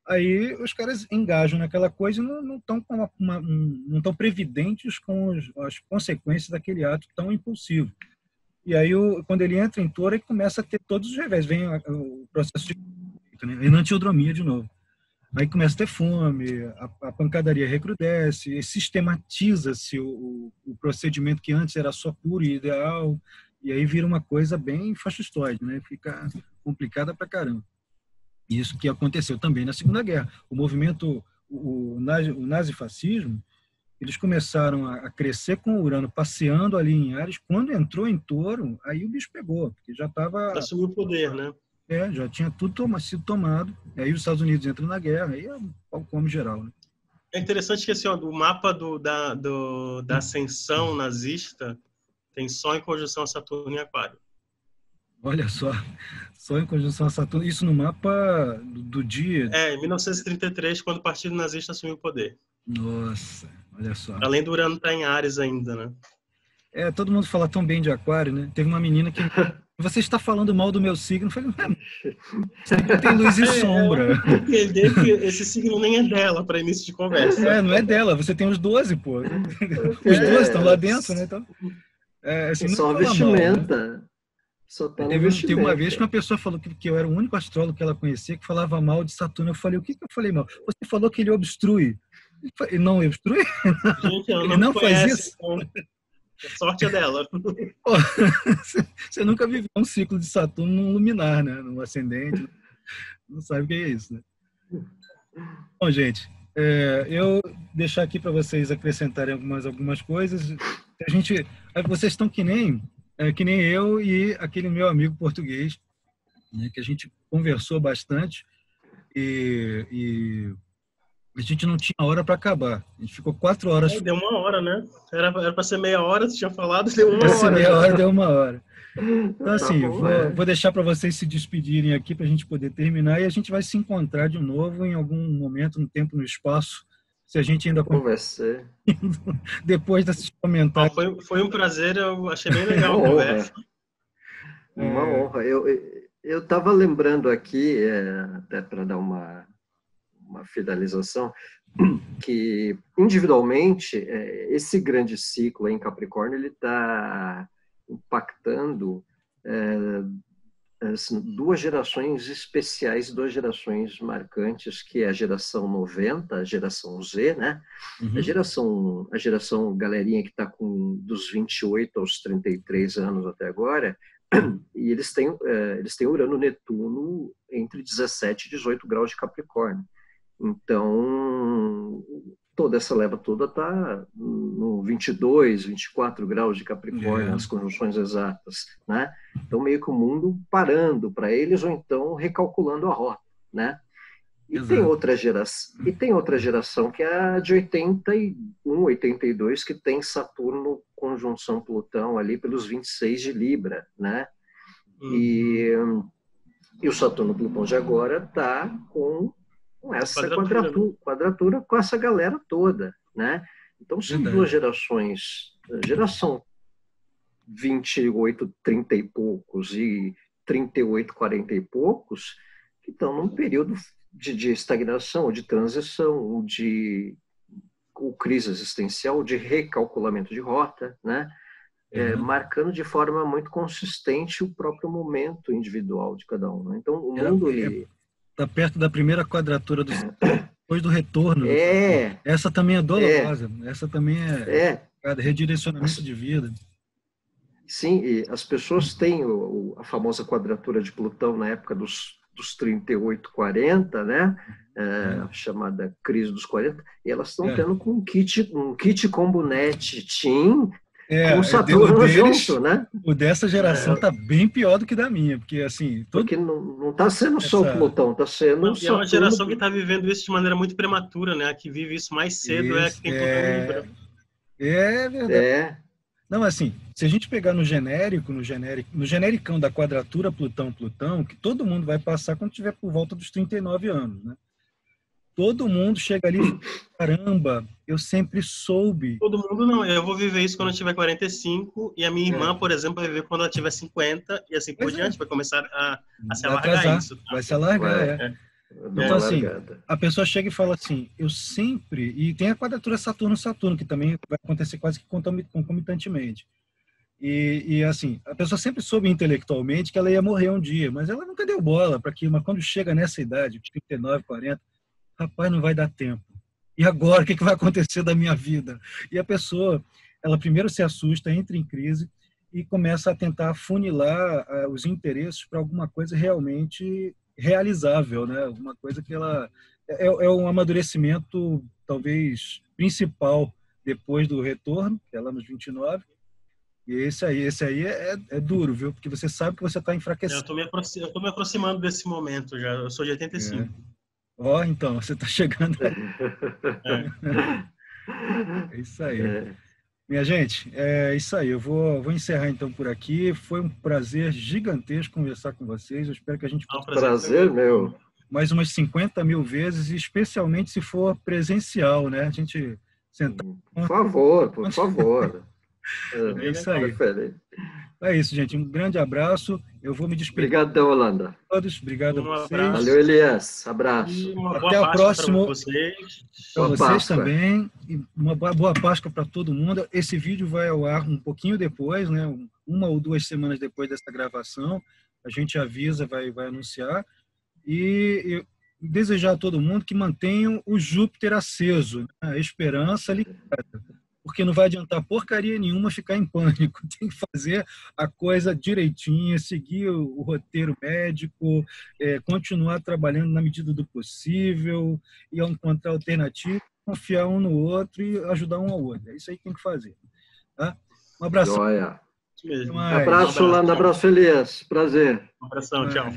Aí os caras engajam naquela coisa e não estão previdentes com as consequências daquele ato tão impulsivo. E aí, quando ele entra em Touro, ele começa a ter todos os revés. Vem o processo de enantiodromia de novo. Aí começa a ter fome, a pancadaria recrudesce, sistematiza-se o procedimento que antes era só puro e ideal, e aí vira uma coisa bem fascistoide, né? Fica complicada pra caramba. Isso que aconteceu também na Segunda Guerra. O movimento, o nazifascismo, eles começaram a crescer com o Urano passeando ali em Áries. Quando entrou em Touro, aí o bicho pegou, porque já estava... Assumiu o poder, né? Já tinha tudo sido tomado. Aí os Estados Unidos entram na guerra, aí é um pau come geral, né? É interessante que assim, o mapa da ascensão nazista tem Sol em conjunção a Saturno em Aquário. Olha só em conjunção a Saturno, isso no mapa do dia. Em 1933, quando o Partido Nazista assumiu o poder. Nossa, olha só. Além do Urano estar em Áries ainda, né? Todo mundo fala tão bem de Aquário, né? Teve uma menina que... Você está falando mal do meu signo? Eu falei, signo tem luz e sombra. Eu entender que esse signo nem é dela para início de conversa. Não é dela, você tem os 12, pô. Os 12 estão lá dentro, né? Então, assim, só não a vestimenta. Mal, né? Só tá teve uma vez que uma pessoa falou que eu era o único astrólogo que ela conhecia que falava mal de Saturno. Eu falei, o que eu falei mal? Você falou que ele obstrui. Ele não obstrui? Gente, ela ele não faz isso? Então, a sorte é dela. Pô, você nunca viveu um ciclo de Saturno num luminar, né? Num ascendente. Não sabe o que é isso, né? Bom, gente, eu deixar aqui para vocês acrescentarem algumas coisas. Vocês estão que nem eu e aquele meu amigo português, né, que a gente conversou bastante e a gente não tinha hora para acabar. A gente ficou 4 horas. Deu 1 hora, né? Era para ser meia hora, você tinha falado, deu 1 hora. Para ser meia hora, deu 1 hora. Então, assim, vou deixar para vocês se despedirem aqui para a gente poder terminar e a gente vai se encontrar de novo em algum momento, no tempo, no espaço, se a gente ainda conversar. Depois desses comentários. Foi um prazer, eu achei bem legal a conversa. Uma honra. Eu estava lembrando aqui, até para dar uma finalização, que individualmente esse grande ciclo em Capricórnio ele está impactando assim, 2 gerações especiais, 2 gerações marcantes, que é a geração 90, a geração Z, né? Uhum. A geração galerinha que está dos 28 aos 33 anos até agora, e eles têm Urano-Netuno entre 17 e 18 graus de Capricórnio. Então, toda essa leva toda está no 22, 24 graus de Capricórnio, as conjunções exatas, né? Então, meio que o mundo parando para eles, ou então recalculando a rota, né? E tem outra geração que é a de 81, 82, que tem Saturno conjunção Plutão ali pelos 26 de Libra, né? E o Saturno-Plutão de agora está com essa quadratura com essa galera toda, né? Então são 2 gerações, geração 28, 30 e poucos e 38, 40 e poucos, que estão num período de estagnação, ou de transição, ou de crise existencial, de recalculamento de rota, né? Marcando de forma muito consistente o próprio momento individual de cada um, né? Então o mundo está perto da primeira quadratura depois do retorno. Essa também é dolorosa. Essa também é redirecionamento de vida. Sim, e as pessoas têm a famosa quadratura de Plutão na época dos 38, 40, né? Chamada crise dos 40, e elas estão tendo com um kit combonete Tim, com Saturno junto, né? O dessa geração está bem pior do que da minha, porque assim... Porque não está sendo só o Plutão, está sendo... E é uma geração que está vivendo isso de maneira muito prematura, né? A que vive isso mais cedo é a que tem Plutão em Libra. É verdade. Não, assim, se a gente pegar no genericão da quadratura Plutão, que todo mundo vai passar quando tiver por volta dos 39 anos, né? Todo mundo chega ali e caramba, eu sempre soube. Todo mundo não, eu vou viver isso quando eu tiver 45 e a minha irmã, por exemplo, vai viver quando ela tiver 50 e assim por diante, vai começar a se alargar isso. Tá? Vai se alargar, Então, assim, a pessoa chega e fala assim, eu sempre... E tem a quadratura Saturno, que também vai acontecer quase que concomitantemente. E assim, a pessoa sempre soube intelectualmente que ela ia morrer um dia, mas ela nunca deu bola para aquilo. Mas quando chega nessa idade, 39, 40, rapaz, não vai dar tempo. E agora, o que vai acontecer da minha vida? E a pessoa, ela primeiro se assusta, entra em crise e começa a tentar funilar os interesses para alguma coisa realmente realizável, né? Alguma coisa que ela... É um amadurecimento, talvez, principal depois do retorno, que é lá nos 29. E esse aí é duro, viu? Porque você sabe que você está enfraquecido. Eu tô me aproximando desse momento já. Eu sou de 85. Então, você está chegando aí. É isso aí. Minha gente, é isso aí. Eu vou encerrar então por aqui. Foi um prazer gigantesco conversar com vocês. Eu espero que a gente É um possa Prazer meu. mais umas 50 mil vezes, especialmente se for presencial, né? A gente sentar. Por favor, por favor. É isso aí. Feliz. É isso, gente. Um grande abraço. Eu vou me despedir Obrigadão, Holanda. de todos. Obrigado a Um vocês. abraço. Valeu, Elias. Abraço. E uma Até a boa Páscoa próxima. para vocês. Para Boa vocês Páscoa. também. E uma boa Páscoa para todo mundo. Esse vídeo vai ao ar um pouquinho depois, né? 1 ou 2 semanas depois dessa gravação. A gente avisa, vai anunciar. E desejar a todo mundo que mantenham o Júpiter aceso, né? A esperança ligada. Porque não vai adiantar porcaria nenhuma ficar em pânico. Tem que fazer a coisa direitinha, seguir o roteiro médico, continuar trabalhando na medida do possível, e encontrar alternativas, confiar um no outro e ajudar um ao outro. É isso aí que tem que fazer. Tá? Um abraço. Joia. Mesmo. Mais. Abraço, Holanda. Abraço, Elias. Prazer. Um abração, tchau.